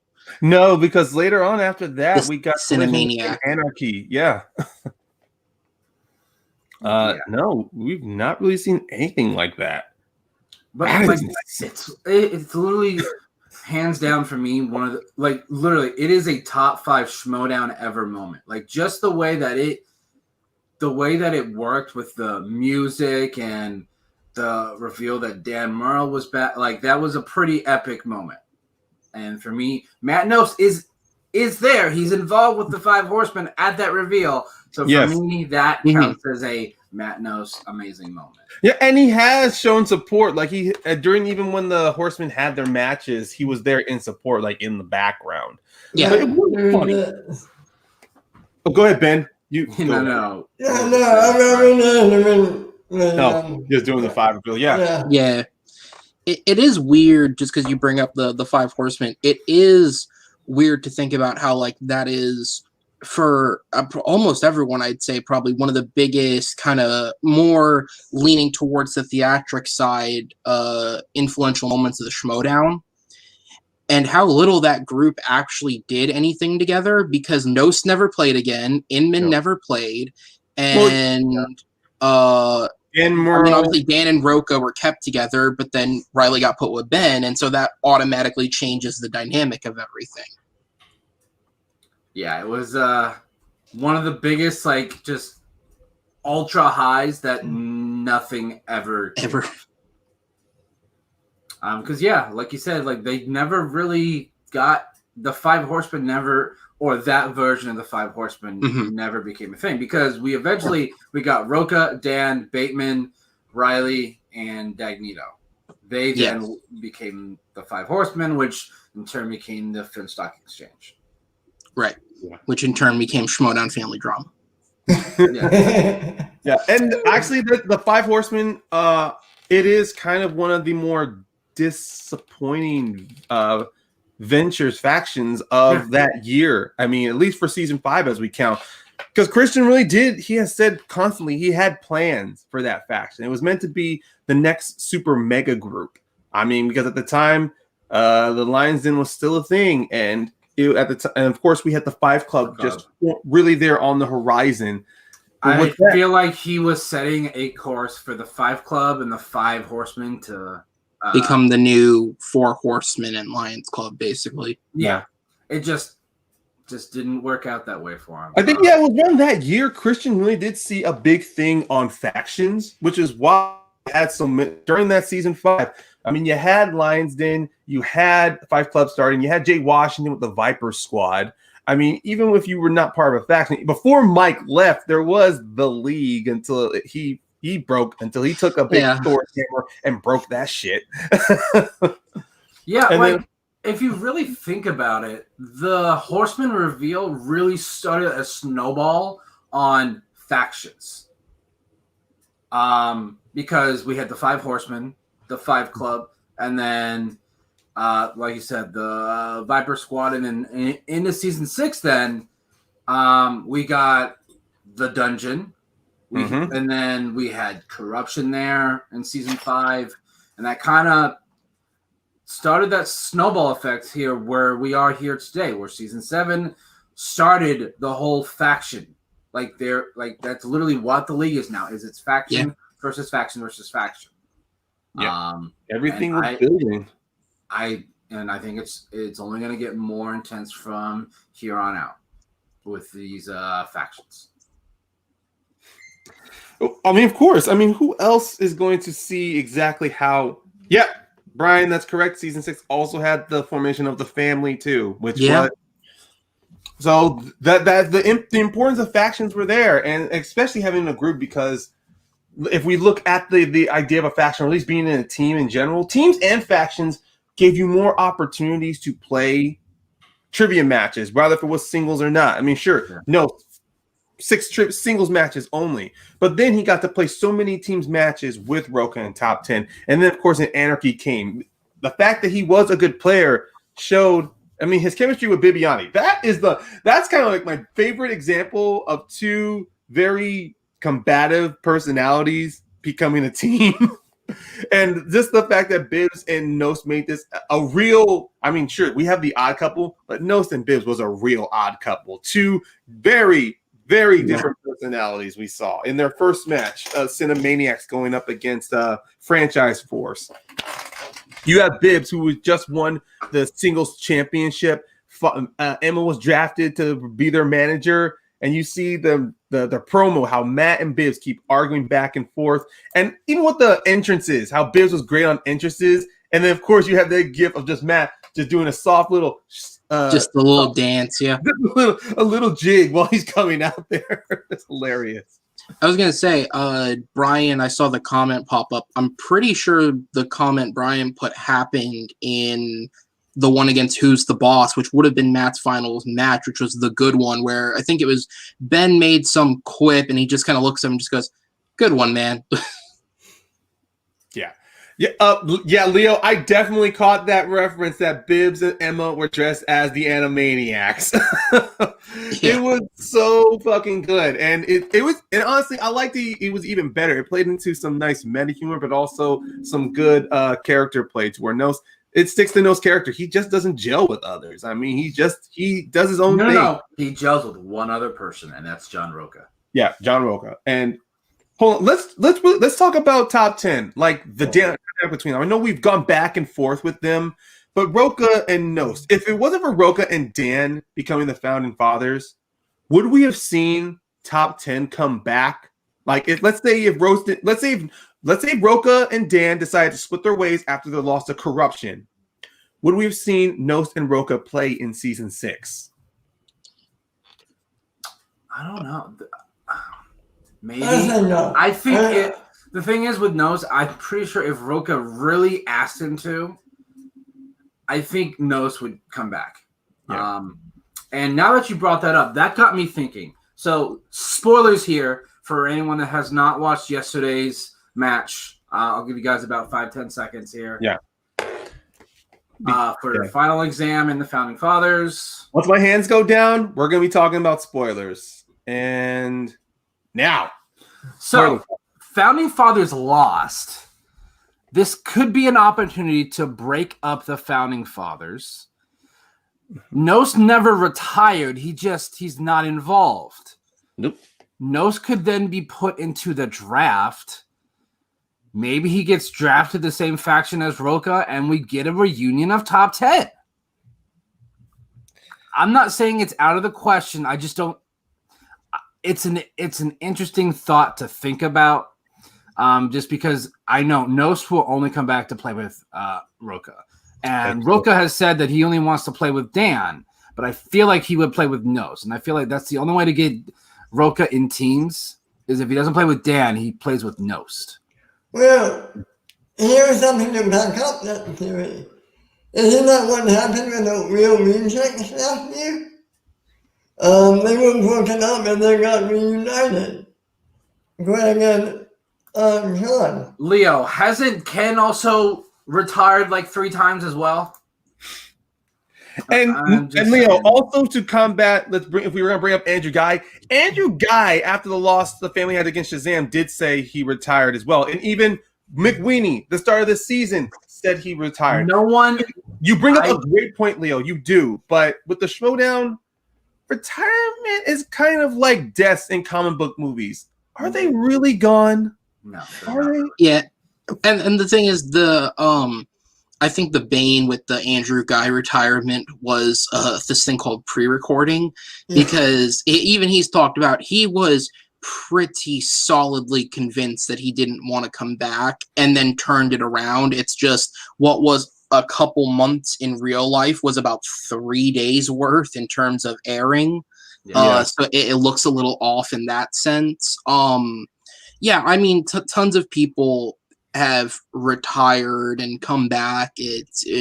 No, because later on after that, we got Cinemaniac Anarchy. Yeah. No, we've not really seen anything like that. But like, it's literally hands down for me one of the, like, literally it is a top 5 Schmoedown ever moment. Like just the way that it worked with the music and the reveal that Dan Murrell was back, like that was a pretty epic moment. And for me, Matt Knost is there. He's involved with the Five Horsemen at that reveal. So for me, that counts as a Matt Knost amazing moment. Yeah, and he has shown support. Like he during even when the Horsemen had their matches, he was there in support, like in the background. Yeah, but it was funny. Oh, go ahead, Ben. No. No, just doing the 5 reveal. Yeah. It is weird just because you bring up the Five Horsemen. It is weird to think about how like that is for almost everyone. I'd say probably one of the biggest kind of more leaning towards the theatric side influential moments of the Schmoedown, and how little that group actually did anything together because Knost never played again, Inman never played, and obviously Dan and Roca were kept together, but then Riley got put with Ben, and so that automatically changes the dynamic of everything. Yeah, it was one of the biggest, like, just ultra highs that nothing ever. Because like you said, like they never really got the Five Horsemen or that version of the Five Horsemen never became a thing because we got Roca, Dan, Bateman, Riley, and Dagnito. They then became the Five Horsemen, which in turn became the Finstock Exchange. Right. Yeah. Which in turn became Schmoedown Family Drama. Yeah. And actually the Five Horsemen, it is kind of one of the more disappointing factions of that year. I mean, at least for season 5 as we count. Because Christian really he has said constantly he had plans for that faction. It was meant to be the next super mega group. I mean, because at the time, the Lions Den was still a thing, and and of course we had the 5 Club just really there on the horizon. I feel like he was setting a course for the 5 Club and the 5 Horsemen to become the new 4 Horsemen and Lions Club, basically. Yeah, it just didn't work out that way for him. I think it was around that year Christian really did see a big thing on factions, which is why he had during that season 5. I mean, you had Lions Den, you had 5 Club starting, you had Jay Washington with the Viper Squad. I mean, even if you were not part of a faction, before Mike left, there was the League until he took a big Thor hammer and broke that shit. If you really think about it, the Horseman reveal really started a snowball on factions. Because we had the 5 Horsemen, the 5 Club, and then, like you said, the Viper Squad, and then into season 6, then we got the Dungeon, and then we had Corruption there in season 5, and that kind of started that snowball effect here where we are here today, where season 7 started the whole faction. Like that's literally what the League is now. Is it's faction versus faction versus faction. Yeah. Everything was building. I think it's only going to get more intense from here on out with these factions. I mean, of course. I mean, who else is going to see exactly how? Yeah, Brian, that's correct. Season 6 also had the formation of the family too, which was so that the importance of factions were there, and especially having a group, because if we look at the idea of a faction, or at least being in a team in general, teams and factions gave you more opportunities to play trivia matches, whether if it was singles or not. I mean, sure. No 6 singles matches only, but then he got to play so many teams matches with Roca in top 10, and then of course an Anarchy came. The fact that he was a good player showed. I mean, his chemistry with Bibiani. That's kind of like my favorite example of 2 very combative personalities becoming a team. And just the fact that Bibbs and Knost made this a real, I mean, sure, we have the odd couple, but Knost and Bibbs was a real odd couple. Two very, very different personalities we saw in their first match, Cinemaniacs going up against Franchise Force. You have Bibbs, who just won the singles championship. Emma was drafted to be their manager. And you see the promo, how Matt and Bibbs keep arguing back and forth. And even with the entrances, how Bibbs was great on entrances. And then, of course, you have that gif of just Matt just doing a soft little... just a little dance, yeah. A little jig while he's coming out there. It's hilarious. I was going to say, Brian, I saw the comment pop up. I'm pretty sure the comment Brian put happened in... the one against Who's the Boss, which would have been Matt's finals match, which was the good one, where I think it was Ben made some quip and he just kind of looks at him and just goes, "Good one, man." Yeah, Leo, I definitely caught that reference that Bibbs and Emma were dressed as the Animaniacs. It was so fucking good. And it was, and honestly, I liked it was even better. It played into some nice meta humor, but also some good character play to where it sticks to Knost's character. He just doesn't gel with others. I mean, he does his own thing. No. He gels with one other person, and that's John Roca. Yeah, John Roca. And hold on, let's talk about top 10. Like the dynamic between them. I know we've gone back and forth with them, but Roca and Knost. If it wasn't for Roca and Dan becoming the founding fathers, would we have seen top 10 come back? Like, let's say Roca and Dan decided to split their ways after the loss of Corruption. Would we have seen Knost and Roca play in season 6? I don't know. Maybe. No. I think the thing is with Knost, I'm pretty sure if Roca really asked him to, I think Knost would come back. Yeah. And now that you brought that up, that got me thinking. So, spoilers here for anyone that has not watched yesterday's match. I'll give you guys about 5-10 seconds here. Yeah. For the final exam and the Founding Fathers. Once my hands go down, we're going to be talking about spoilers. And now. So, Founding Fathers lost. This could be an opportunity to break up the Founding Fathers. Knost never retired. He's not involved. Nope. Knost could then be put into the draft. Maybe he gets drafted the same faction as Roca, and we get a reunion of top 10. I'm not saying it's out of the question. I just don't. It's an interesting thought to think about. Just because I know Knost will only come back to play with Roca, and Roca has said that he only wants to play with Dan. But I feel like he would play with Knost, and I feel like that's the only way to get Roca in teams is if he doesn't play with Dan, he plays with Knost. Well, here's something to back up that theory. Isn't that what happened with the real rejects last year? They were broken up and they got reunited. Greg and John. Leo, hasn't Ken also retired like 3 times as well? And Leo, also to combat, if we were going to bring up Andrew Guy, after the loss the family had against Shazam, did say he retired as well. And even McWeenie, the start of the season, said he retired. No one. You bring up a great point, Leo. You do. But with the Schmoedown, retirement is kind of like deaths in comic book movies. Are they really gone? No. Are they? Yeah. And the thing is, I think the bane with the Andrew Guy retirement was this thing called pre-recording, because he's talked about, he was pretty solidly convinced that he didn't want to come back and then turned it around. It's just what was a couple months in real life was about 3 days worth in terms of airing. So it looks a little off in that sense. Yeah, I mean, tons of people have retired and come back.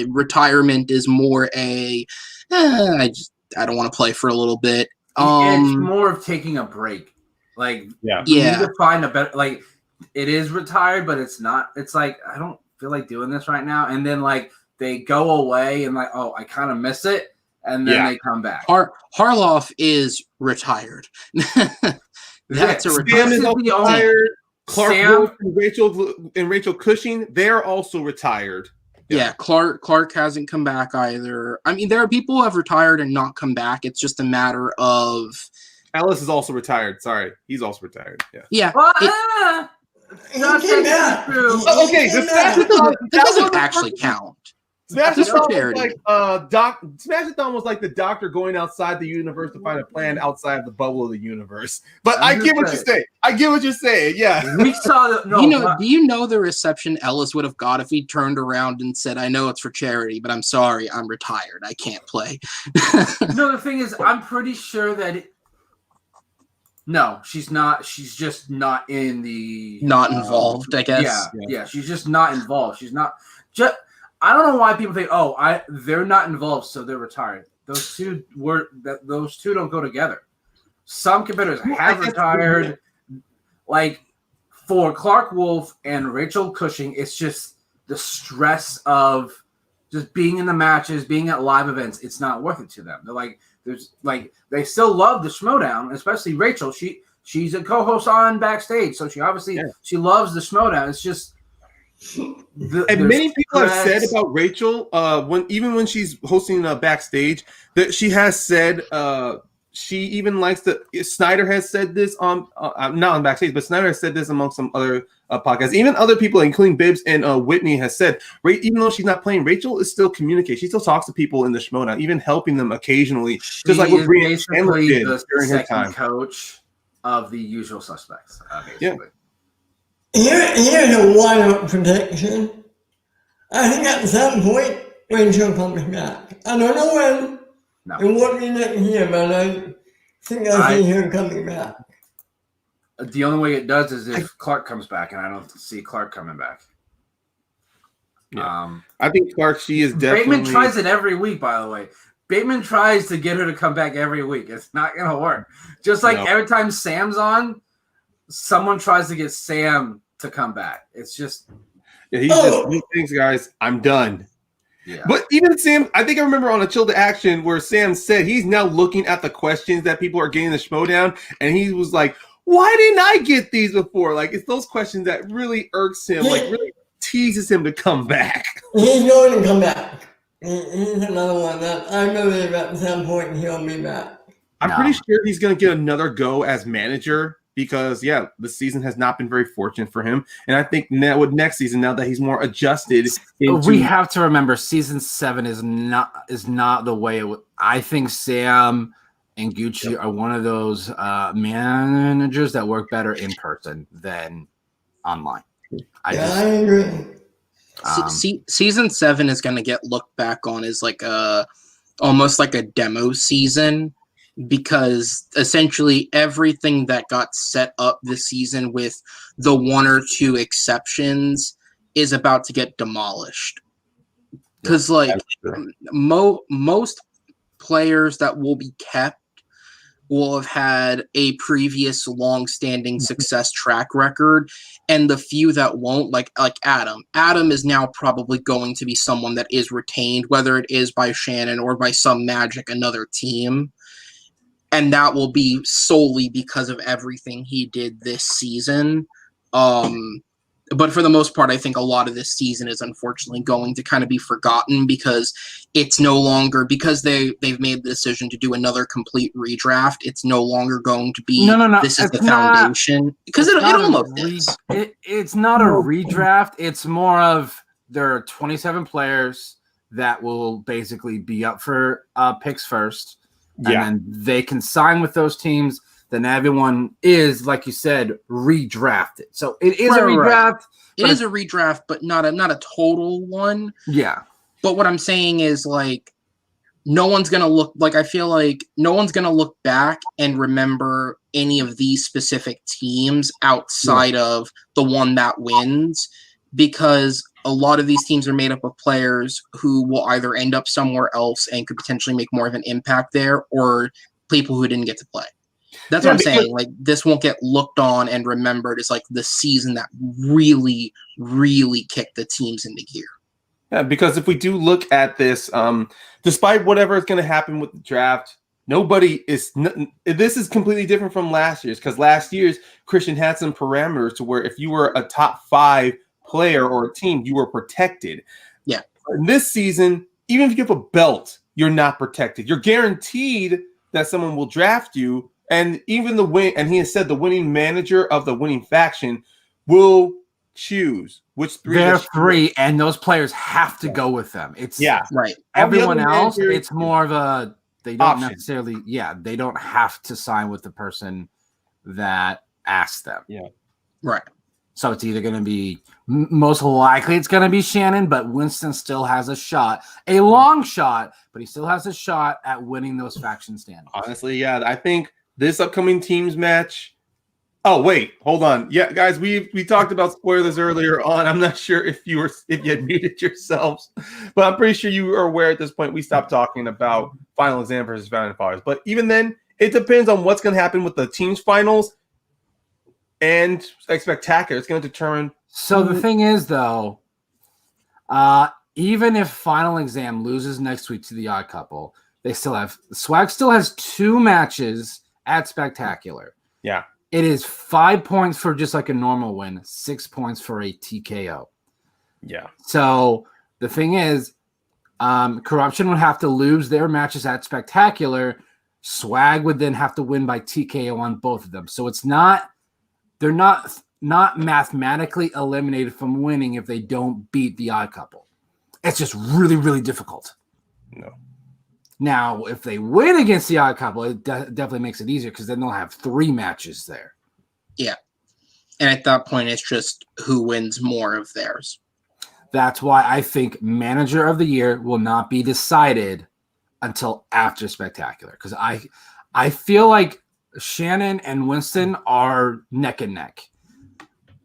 Retirement is more I don't want to play for a little bit. It's more of taking a break. Like, you need to find a better, like, it is retired, but it's not. It's like, I don't feel like doing this right now. And then, like, they go away and, like, oh, I kind of miss it. And then they come back. Harloff is retired. That's a retired. Clark Sam? Wolf and Rachel Cushing, they're also retired. Yeah, Clark hasn't come back either. I mean, there are people who have retired and not come back. It's just a matter of Ellis is also retired. Sorry, he's also retired. Yeah. yeah. Well, He not came technically back. true. Oh, okay, He the came back. That doesn't actually count. Smash Just for was charity. like Smash-a-thon was like the doctor going outside the universe to find a plan outside of the bubble of the universe. But I get what you're saying. I get what you're saying. Yeah. We saw that. No, Do you know the reception Ellis would have got if he turned around and said, "I know it's for charity, but I'm sorry, I'm retired. I can't play." no, the thing is, I'm pretty sure that. No, she's not. She's just not in the. Not involved, I guess. Yeah. She's just not involved. She's not. Just. I don't know why people think, they're not involved, so they're retired. Those two don't go together. Some competitors have retired. Like for Clark Wolf and Rachel Cushing, it's just the stress of just being in the matches, being at live events. It's not worth it to them. They're like, they still love the Schmoedown, especially Rachel. She's a co-host on Backstage, so she obviously she loves the Schmoedown. It's just. And many people have said about Rachel, when she's hosting Backstage, that she has said she even likes the. Snyder has said this on not on Backstage, but Snyder has said this among some other podcasts. Even other people, including Bibbs and Whitney, has said, even though she's not playing, Rachel is still communicating. She still talks to people in the Schmoedown, even helping them occasionally, just like what Brianna Chandler did during her time. Coach of the Usual Suspects, basically. Here's a wild prediction. I think at some point, Rachel comes back. I don't know when. No. It won't be next year, but I think I see her coming back. The only way it does is if Clark comes back, and I don't see Clark coming back. Yeah. I think Clark, she is definitely. Bateman tries it every week, by the way. Bateman tries to get her to come back every week. It's not going to work. Just like every time Sam's on, someone tries to get Sam to come back. It's just he thinks, guys, I'm done. Yeah. But even Sam, I think I remember on a Chill to Action where Sam said he's now looking at the questions that people are getting the Schmoedown, and he was like, why didn't I get these before? Like, it's those questions that really irks him, like really teases him to come back. He's going to come back. He's another one that I believe at some point he'll be back. I'm pretty sure he's going to get another go as manager because, the season has not been very fortunate for him. And I think now with next season, now that he's more adjusted, we have to remember season 7 is not the way it would. I think Sam and Gucci are one of those managers that work better in person than online. I agree. Season 7 is going to get looked back on as like almost like a demo season, because essentially everything that got set up this season, with the one or two exceptions, is about to get demolished. Because most players that will be kept will have had a previous long-standing success track record, and the few that won't, like Adam is now probably going to be someone that is retained, whether it is by Shannon or by some magic another team, and that will be solely because of everything he did this season. But for the most part, I think a lot of this season is unfortunately going to kind of be forgotten, because it's no longer, because they've made the decision to do another complete redraft. It's no longer going to be, this is the foundation, because it almost is. It's not a redraft. It's more of there are 27 players that will basically be up for picks first. And then they can sign with those teams. Then everyone is, like you said, redrafted. So it is a redraft. Right. It is a redraft, but not a total one. Yeah. But what I'm saying is, like, no one's gonna look, like, I feel like no one's gonna look back and remember any of these specific teams outside of the one that wins, because a lot of these teams are made up of players who will either end up somewhere else and could potentially make more of an impact there, or people who didn't get to play. That's what I'm saying. Like, this won't get looked on and remembered as like the season that really, really kicked the teams into gear. Yeah, because if we do look at this, despite whatever is going to happen with the draft, nobody is. This is completely different from last year's, because last year's Christian had some parameters to where if you were a top 5 player or a team, you were protected. Yeah. In this season, even if you have a belt, you're not protected. You're guaranteed that someone will draft you, and even and he has said the winning manager of the winning faction will choose which 3. They're 3, and those players have to go with them. It's right. Everyone else, it's more of a they don't option. Necessarily, they don't have to sign with the person that asked them. Yeah, right. So it's either going to be, most likely it's going to be Shannon, but Winston still has a shot, a long shot, but he still has a shot at winning those faction standings. Honestly, yeah, I think this upcoming teams match. Oh, wait, hold on. Yeah, guys, we talked about spoilers earlier on. I'm not sure if you had muted yourselves, but I'm pretty sure you are aware at this point we stopped talking about final exam versus founding fathers. But even then, it depends on what's going to happen with the teams finals and spectacular. It's going to determine. So the thing is, though, even if final exam loses next week to the odd couple, they still have Swag still has 2 matches at spectacular. Yeah. It is 5 points for just like a normal win, 6 points for a TKO. Yeah. So the thing is, Corruption would have to lose their matches at spectacular. Swag would then have to win by TKO on both of them. So it's not, they're not mathematically eliminated from winning if they don't beat the odd couple. It's just really, really difficult. No. Now, if they win against the odd couple, it definitely makes it easier because then they'll have 3 matches there. Yeah. And at that point, it's just who wins more of theirs. That's why I think Manager of the Year will not be decided until after Spectacular. Because I feel like Shannon and Winston are neck and neck.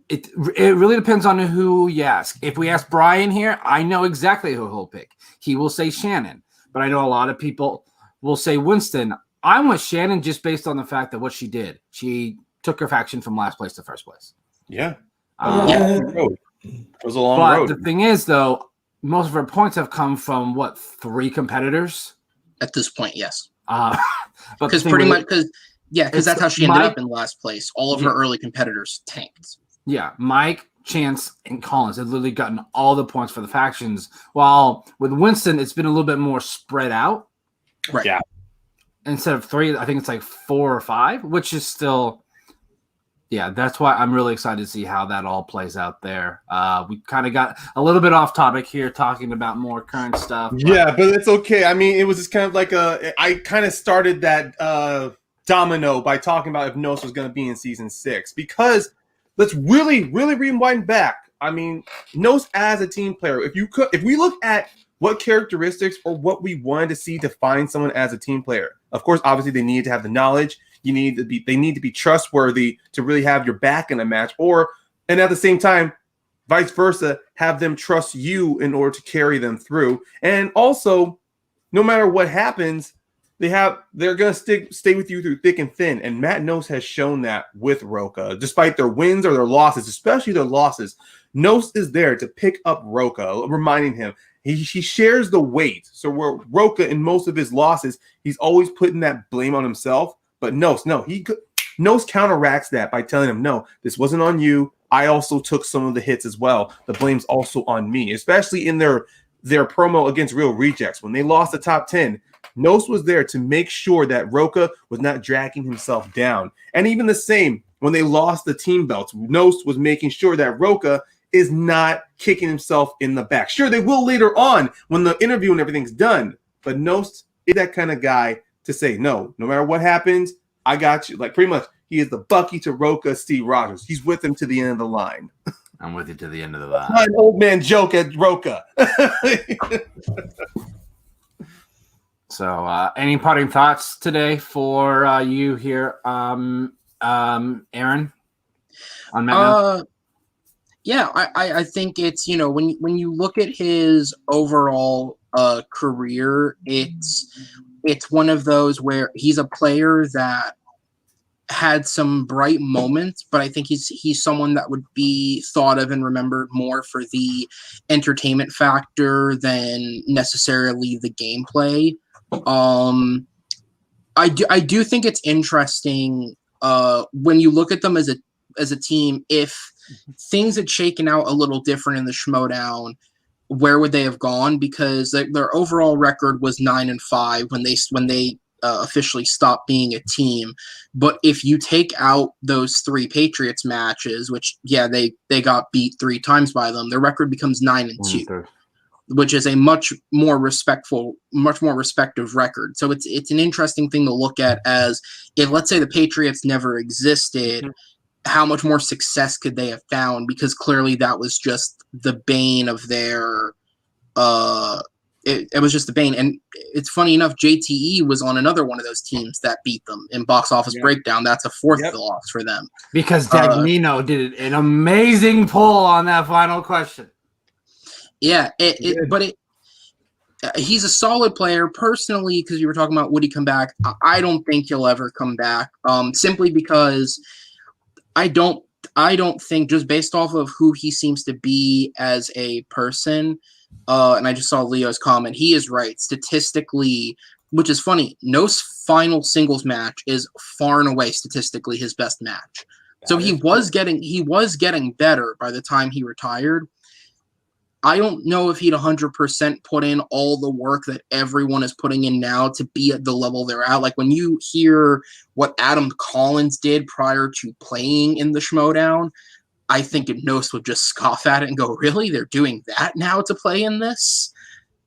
It really depends on who you ask. If we ask Brian here, I know exactly who he'll pick. He will say Shannon. But I know a lot of people will say Winston. I'm with Shannon just based on the fact that what she did. She took her faction from last place to first place. Yeah. Yeah. It was a long but road. The thing is, though, most of her points have come from, 3 competitors? At this point, yes. But because pretty much, because that's how she ended up in last place. All of her early competitors tanked. Yeah, Mike, Chance, and Collins have literally gotten all the points for the factions. While with Winston, it's been a little bit more spread out. Right. Yeah. Instead of 3, I think it's like 4 or 5, which is still, that's why I'm really excited to see how that all plays out there. We kind of got a little bit off topic here, talking about more current stuff. But it's okay. I mean, it was just kind of like I kind of started that domino by talking about if Knost was going to be in season 6, because let's really, really rewind back. I mean, Knost as a team player, if we look at what characteristics or what we wanted to see to find someone as a team player, of course, obviously they needed to have the knowledge. They need to be trustworthy to really have your back in a match, and at the same time, vice versa, have them trust you in order to carry them through. And also, no matter what happens, they're going to stay with you through thick and thin. And Matt Knost has shown that with Roka, despite their wins or their losses, especially their losses. Knost is there to pick up Roka, reminding him he shares the weight. So where Roka, in most of his losses, he's always putting that blame on himself. But Knost counteracts that by telling him, no, this wasn't on you. I also took some of the hits as well. The blame's also on me, especially in their promo against Real Rejects. When they lost the top 10, Knost was there to make sure that Roka was not dragging himself down. And even the same, when they lost the team belts, Knost was making sure that Roka is not kicking himself in the back. Sure, they will later on when the interview and everything's done. But Knost is that kind of guy to say, no matter what happens, I got you. Like, pretty much, he is the Bucky to Roka, Steve Rogers. He's with him to the end of the line. I'm with you to the end of the line. Not an old man joke at Roka. So, any parting thoughts today for you here, Aaron? On Matt? Yeah, I think it's, when you look at his overall career, it's one of those where he's a player that had some bright moments, but I think he's someone that would be thought of and remembered more for the entertainment factor than necessarily the gameplay. I do think it's interesting when you look at them as a team. If things had shaken out a little different in the Schmoedown, where would they have gone? Because their overall record was 9-5 when they officially stopped being a team. But if you take out those 3 Patriots matches, which they got beat 3 times by them, their record becomes 9-2, which is a much more respective record. So it's an interesting thing to look at, as if, let's say, the Patriots never existed, how much more success could they have found? Because clearly that was just the bane of their it was just the bane. And it's funny enough, JTE was on another one of those teams that beat them in Box Office Breakdown. That's a 4th loss for them. Because Dagnino did an amazing pull on that final question. Yeah, he's a solid player. Personally, because you were talking about would he come back, I don't think he'll ever come back. Simply because I don't think, just based off of who he seems to be as a person, and I just saw Leo's comment, he is right. Statistically, which is funny, Knost's final singles match is far and away statistically his best match. So he was getting better by the time he retired. I don't know if he'd 100% put in all the work that everyone is putting in now to be at the level they're at. Like when you hear what Adam Collins did prior to playing in the Schmoedown, I think Knost would just scoff at it and go, really? They're doing that now to play in this?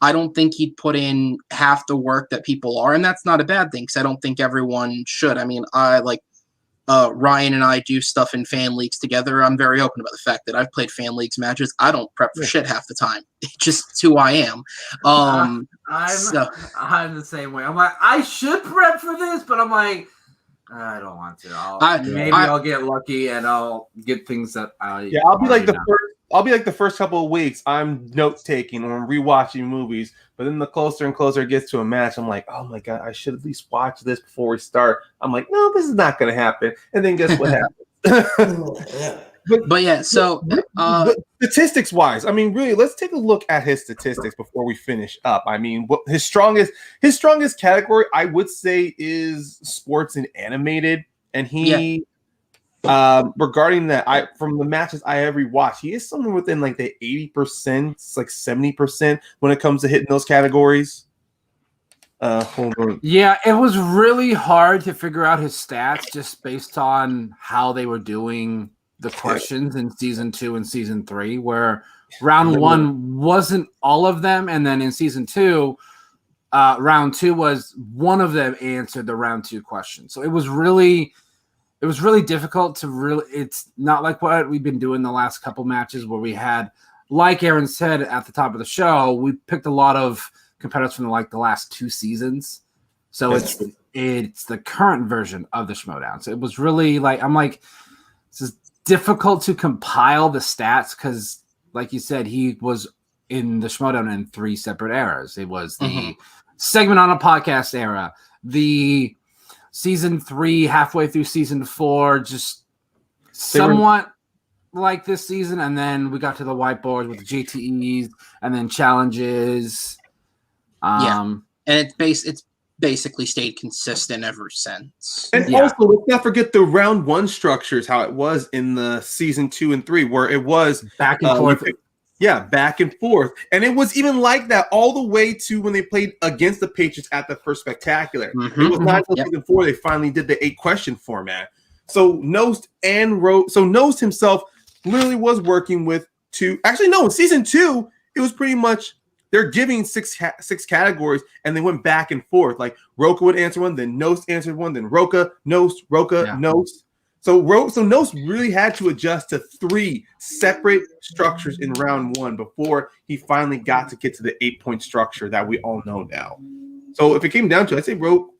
I don't think he'd put in half the work that people are, and that's not a bad thing, because I don't think everyone should. I mean, Ryan and I do stuff in fan leagues together. I'm very open about the fact that I've played fan leagues matches. I don't prep for shit half the time. It's just who I am. I'm the same way. I'm like, I should prep for this, but I'm like, I don't want to. I'll get lucky and I'll get things that I. Yeah, I'll be like the first couple of weeks. I'm note taking or I'm rewatching movies, but then the closer and closer it gets to a match, I'm like, oh my god, I should at least watch this before we start. I'm like, no, this is not going to happen. And then guess what happens? But yeah, so statistics wise, I mean, really, let's take a look at his statistics before we finish up. I mean, what his strongest category, I would say, is sports and animated, and he. Regarding that, from the matches I ever watched, he is somewhere within like the 80%, like 70% when it comes to hitting those categories. Hold on. Yeah, it was really hard to figure out his stats just based on how they were doing the questions in season 2 and season 3, where round 1 wasn't all of them, and then in season 2, round 2 was one of them answered the round 2 question. So it was really difficult to it's not like what we've been doing the last couple matches where we had, like Aaron said at the top of the show, we picked a lot of competitors from the last 2 seasons. So it's the current version of the Schmoedown. So it was really this is difficult to compile the stats because, like you said, he was in the Schmoedown in 3 separate eras. It was the segment on a podcast era, the season 3, halfway through season 4, just somewhat like this season, and then we got to the whiteboard with the JTEs, and then challenges. And it's basically stayed consistent ever since. And also, let's not forget the round 1 structures, how it was in the season 2 and 3, where it was back and forth. Back and forth. And it was even like that all the way to when they played against the Patriots at the first Spectacular. It was not until season 4 they finally did the 8-question format. So Knost Knost himself literally was working with 2. Actually, no, in season 2, it was pretty much they're giving 6 categories, and they went back and forth. Like Roka would answer one, then Knost answered one, then Roka, Knost, Knost. So Knost really had to adjust to 3 separate structures in round 1 before he finally got to get to the 8-point structure that we all know now. So if it came down to it,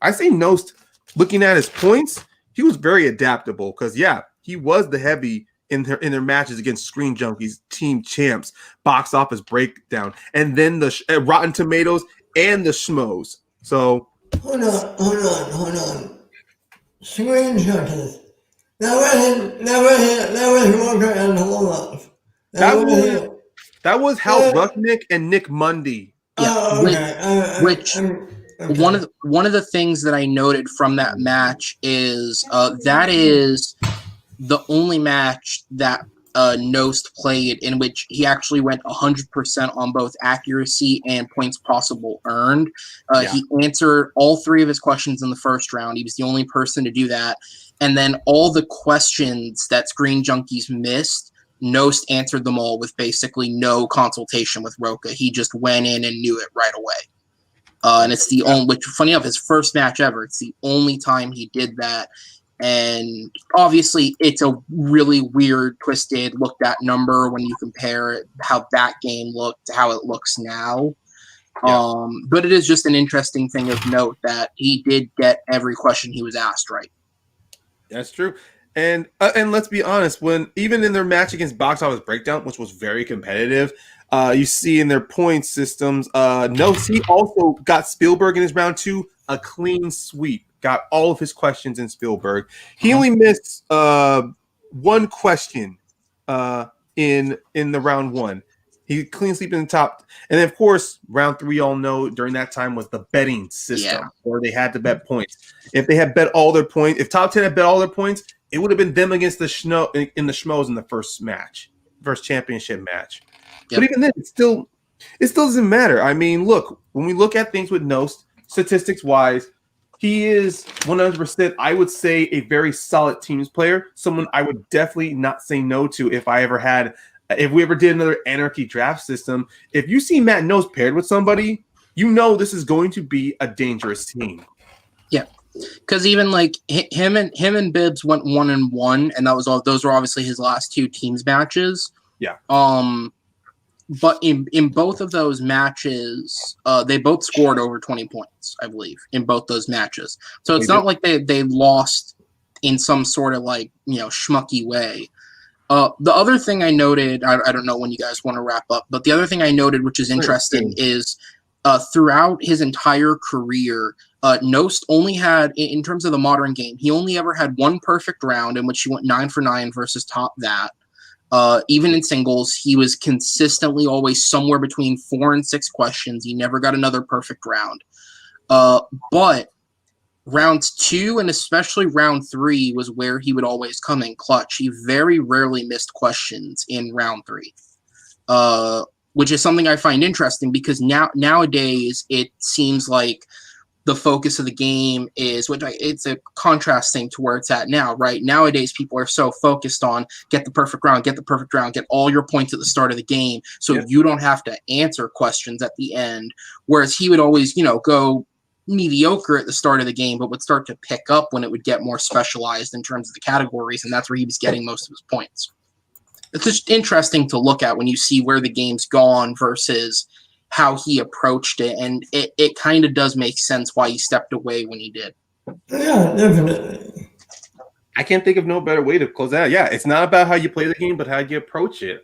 I say Knost, looking at his points, he was very adaptable because he was the heavy in their matches against Screen Junkies, Team Champs, Box Office Breakdown, and then the Rotten Tomatoes and the Schmoes. So hold on. Screen Junkies. That was Walker and Olaf. That was Hal Rucknick and Nick Mundy. Which one of the things that I noted from that match is that is the only match that Knost played in which he actually went 100% on both accuracy and points possible earned. He answered all 3 of his questions in the first round. He was the only person to do that. And then all the questions that Screen Junkies missed, Knost answered them all with basically no consultation with Rocha. He just went in and knew it right away. And it's the only, which funny enough, his first match ever. It's the only time he did that. And obviously, it's a really weird, twisted, looked at number when you compare it, how that game looked to how it looks now. Yeah. But it is just an interesting thing of note that he did get every question he was asked right. That's true. And let's be honest, when even in their match against Box Office Breakdown, which was very competitive, you see in their point systems, Knost, he also got Spielberg in his round 2 a clean sweep. Got all of his questions in Spielberg. He only missed 1 question in the round 1. He clean sweep in the top. And then, of course, round 3, all know during that time was the betting system where they had to bet points. If they had bet all their points, if top 10 had bet all their points, it would have been them against the Schmoes in the first championship match. Yep. But even then, it still doesn't matter. I mean, look, when we look at things with Knost, statistics-wise, he is 100%, I would say, a very solid teams player. Someone I would definitely not say no to if we ever did another Anarchy draft system. If you see Matt Knost paired with somebody, you know this is going to be a dangerous team. Yeah, because even like him and Bibbs went 1-1, and that was all. Those were obviously his last 2 teams matches. Yeah. But in both of those matches, they both scored over 20 points, I believe, in both those matches. So it's not like they lost in some sort of like, schmucky way. The other thing I noted, I don't know when you guys want to wrap up, but the other thing I noted, which is interesting, is throughout his entire career, Knost only had, in terms of the modern game, he only ever had 1 perfect round in which he went 9 for 9 versus top that. Even in singles, he was consistently always somewhere between 4 and 6 questions. He never got another perfect round. But rounds 2 and especially round 3 was where he would always come in clutch. He very rarely missed questions in round 3, which is something I find interesting because nowadays it seems like the focus of the game is, it's a contrast thing to where it's at now, right? Nowadays, people are so focused on get the perfect round, get all your points at the start of the game, so you don't have to answer questions at the end. Whereas he would always, go mediocre at the start of the game, but would start to pick up when it would get more specialized in terms of the categories, and that's where he was getting most of his points. It's just interesting to look at when you see where the game's gone versus how he approached it, and it kind of does make sense why he stepped away when he did. Yeah, definitely. I can't think of no better way to close that. Yeah, it's not about how you play the game, but how you approach it.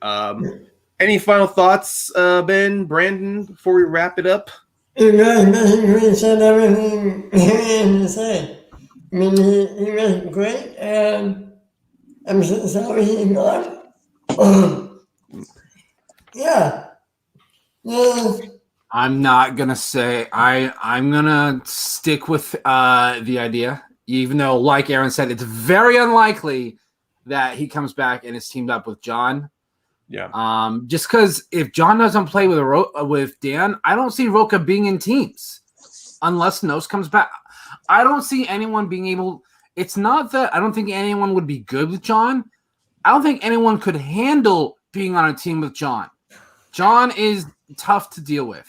Any final thoughts, Ben, Brandon, before we wrap it up? You guys basically said everything he had to say. I mean, he was great, and I'm so sorry he's gone. Yeah. I'm not gonna say I'm gonna stick with the idea, even though, like Aaron said, it's very unlikely that he comes back and is teamed up with John. Yeah. Just because if John doesn't play with Dan, I don't see Rocha being in teams unless Knost comes back. I don't see anyone being able. It's not that I don't think anyone would be good with John. I don't think anyone could handle being on a team with John. John is tough to deal with.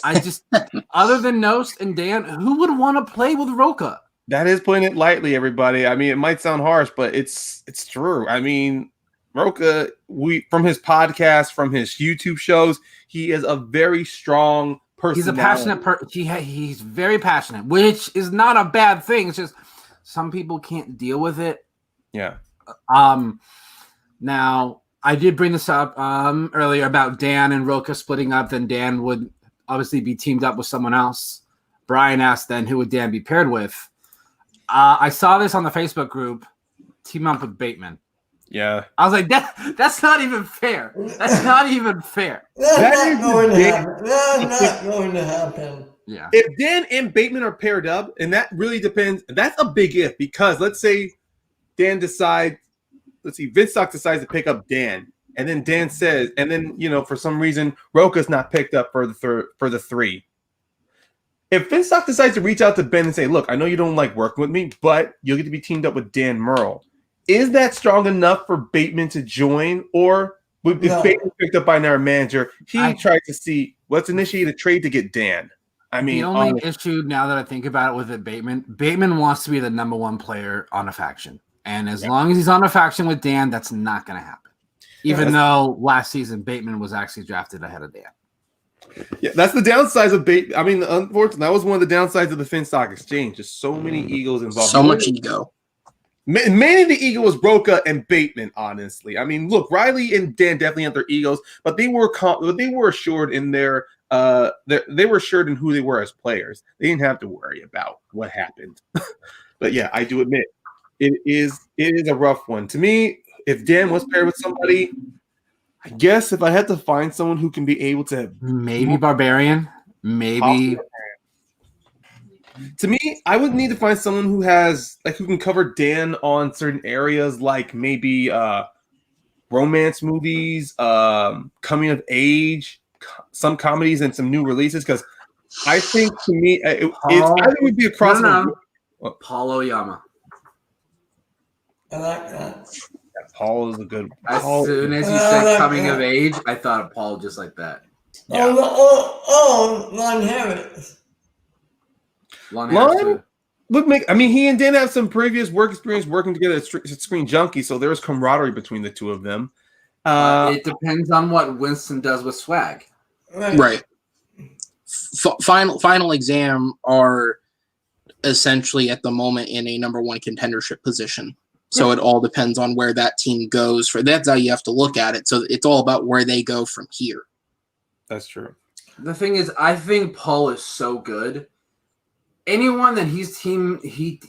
I just, other than Knost and Dan, who would want to play with Rocha? That is putting it lightly, everybody. I mean, it might sound harsh, but it's true. I mean, Rocha, from his podcast, from his YouTube shows, he is a very strong person. He's a passionate person. He's very passionate, which is not a bad thing. It's just some people can't deal with it. Yeah. Now, I did bring this up earlier about Dan and Rocha splitting up. Then Dan would obviously be teamed up with someone else. Brian asked then, who would Dan be paired with? I saw this on the Facebook group, team up with Bateman. Yeah. I was like, that's not even fair. That's not even fair. That's not going to happen. Yeah. If Dan and Bateman are paired up, and that really depends, that's a big if, because let's say Vince Stock decides to pick up Dan, and then Dan says, and then for some reason Roka's not picked up for the 3. If Vince Stock decides to reach out to Ben and say, "Look, I know you don't like working with me, but you'll get to be teamed up with Dan Murrell," is that strong enough for Bateman to join, or if Bateman picked up by another manager, he tried to see let's initiate a trade to get Dan? I mean, the only issue now that I think about it with it, Bateman wants to be the number 1 player on a faction. And as long as he's on a faction with Dan, that's not going to happen. Even though last season Bateman was actually drafted ahead of Dan. Yeah, that's the downside of Bateman. I mean, unfortunately, that was one of the downsides of the Finstock exchange. Just so many egos involved. So much ego. Mainly the ego was Roka and Bateman, honestly. I mean, look, Riley and Dan definitely had their egos, but they were assured in their they were assured in who they were as players. They didn't have to worry about what happened. But yeah, I do admit it is a rough one. To me, if Dan was paired with somebody, I guess if I had to find someone who can be able to maybe Barbarian, maybe. To me, I would need to find someone who can cover Dan on certain areas, like maybe romance movies, coming of age, some comedies, and some new releases. Because I think, to me, it would be a crossover. Paul Oyama. I like that. Yeah, Paul is a good. As soon as you said coming of age, I thought of Paul just like that. Yeah. Lon Harris. Lon, he and Dan have some previous work experience working together at Screen Junkie, so there was camaraderie between the two of them. It depends on what Winston does with swag. Right. Final exam are essentially at the moment in a number 1 contendership position. So it all depends on where that team goes. That's how you have to look at it. So it's all about where they go from here. That's true. The thing is, I think Paul is so good. Anyone that he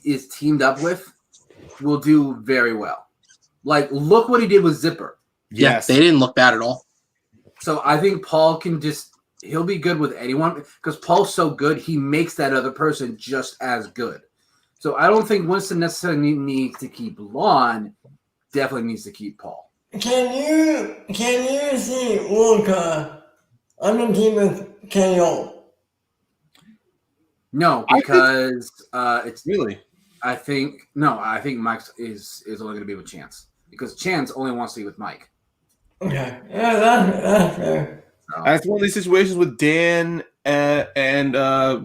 is teamed up with will do very well. Like, look what he did with Zipper. Yes. Yeah, they didn't look bad at all. So I think Paul he'll be good with anyone because Paul's so good, he makes that other person just as good. So I don't think Winston necessarily needs to keep Lon. Definitely needs to keep Paul. Can you see Walker on the team with KO? No, because it's really. I think Mike is only going to be with Chance because Chance only wants to be with Mike. Okay, yeah, that's fair. So. That's one of these situations with Dan and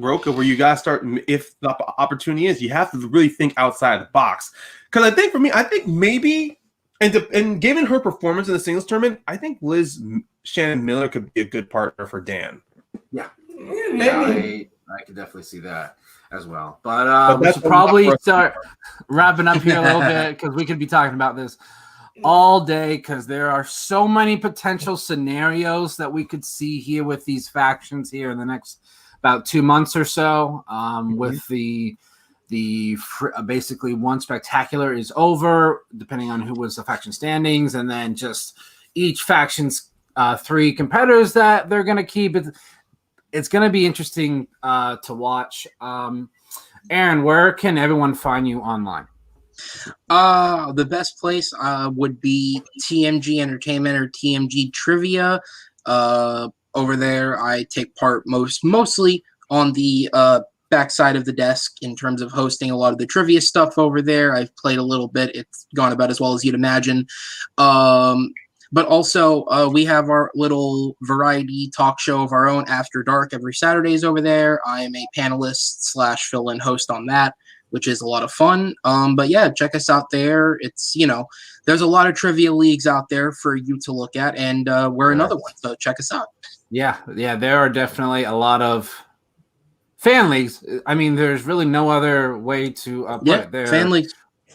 Roka where you gotta start. If the opportunity is, you have to really think outside the box. Because I think maybe, and given her performance in the singles tournament, I think Liz Shannon Miller could be a good partner for Dan. Yeah, Maybe. I could definitely see that as well. But we should probably start wrapping up here a little bit because we could be talking about this all day because there are so many potential scenarios that we could see here with these factions here in the next about 2 months or so. With the basically one spectacular is over, depending on who wins the faction standings, and then just each faction's 3 competitors that they're going to keep. It's going to be interesting to watch. Aaron, where can everyone find you online? The best place would be TMG Entertainment or TMG Trivia. Over there, I take part mostly on the backside of the desk in terms of hosting a lot of the trivia stuff over there. I've played a little bit. It's gone about as well as you'd imagine. But also, we have our little variety talk show of our own after dark every Saturdays over there. I am a panelist / fill-in host on that, which is a lot of fun. But yeah, check us out there. It's, there's a lot of trivia leagues out there for you to look at, and we're another one. So check us out. Yeah, there are definitely a lot of fan leagues. I mean, there's really no other way to put it. Fan leagues.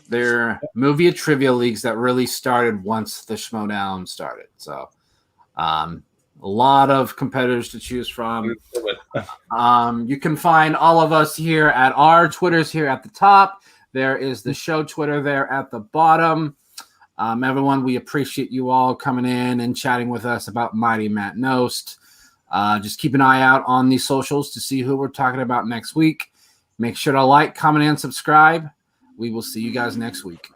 They're movie trivia leagues that really started once the Schmoedown started. So a lot of competitors to choose from. You can find all of us here at our Twitters here at the top. There is the show Twitter there at the bottom. Everyone, we appreciate you all coming in and chatting with us about Mighty Matt Knost. Just keep an eye out on the socials to see who we're talking about next week. Make sure to like, comment, and subscribe. We will see you guys next week.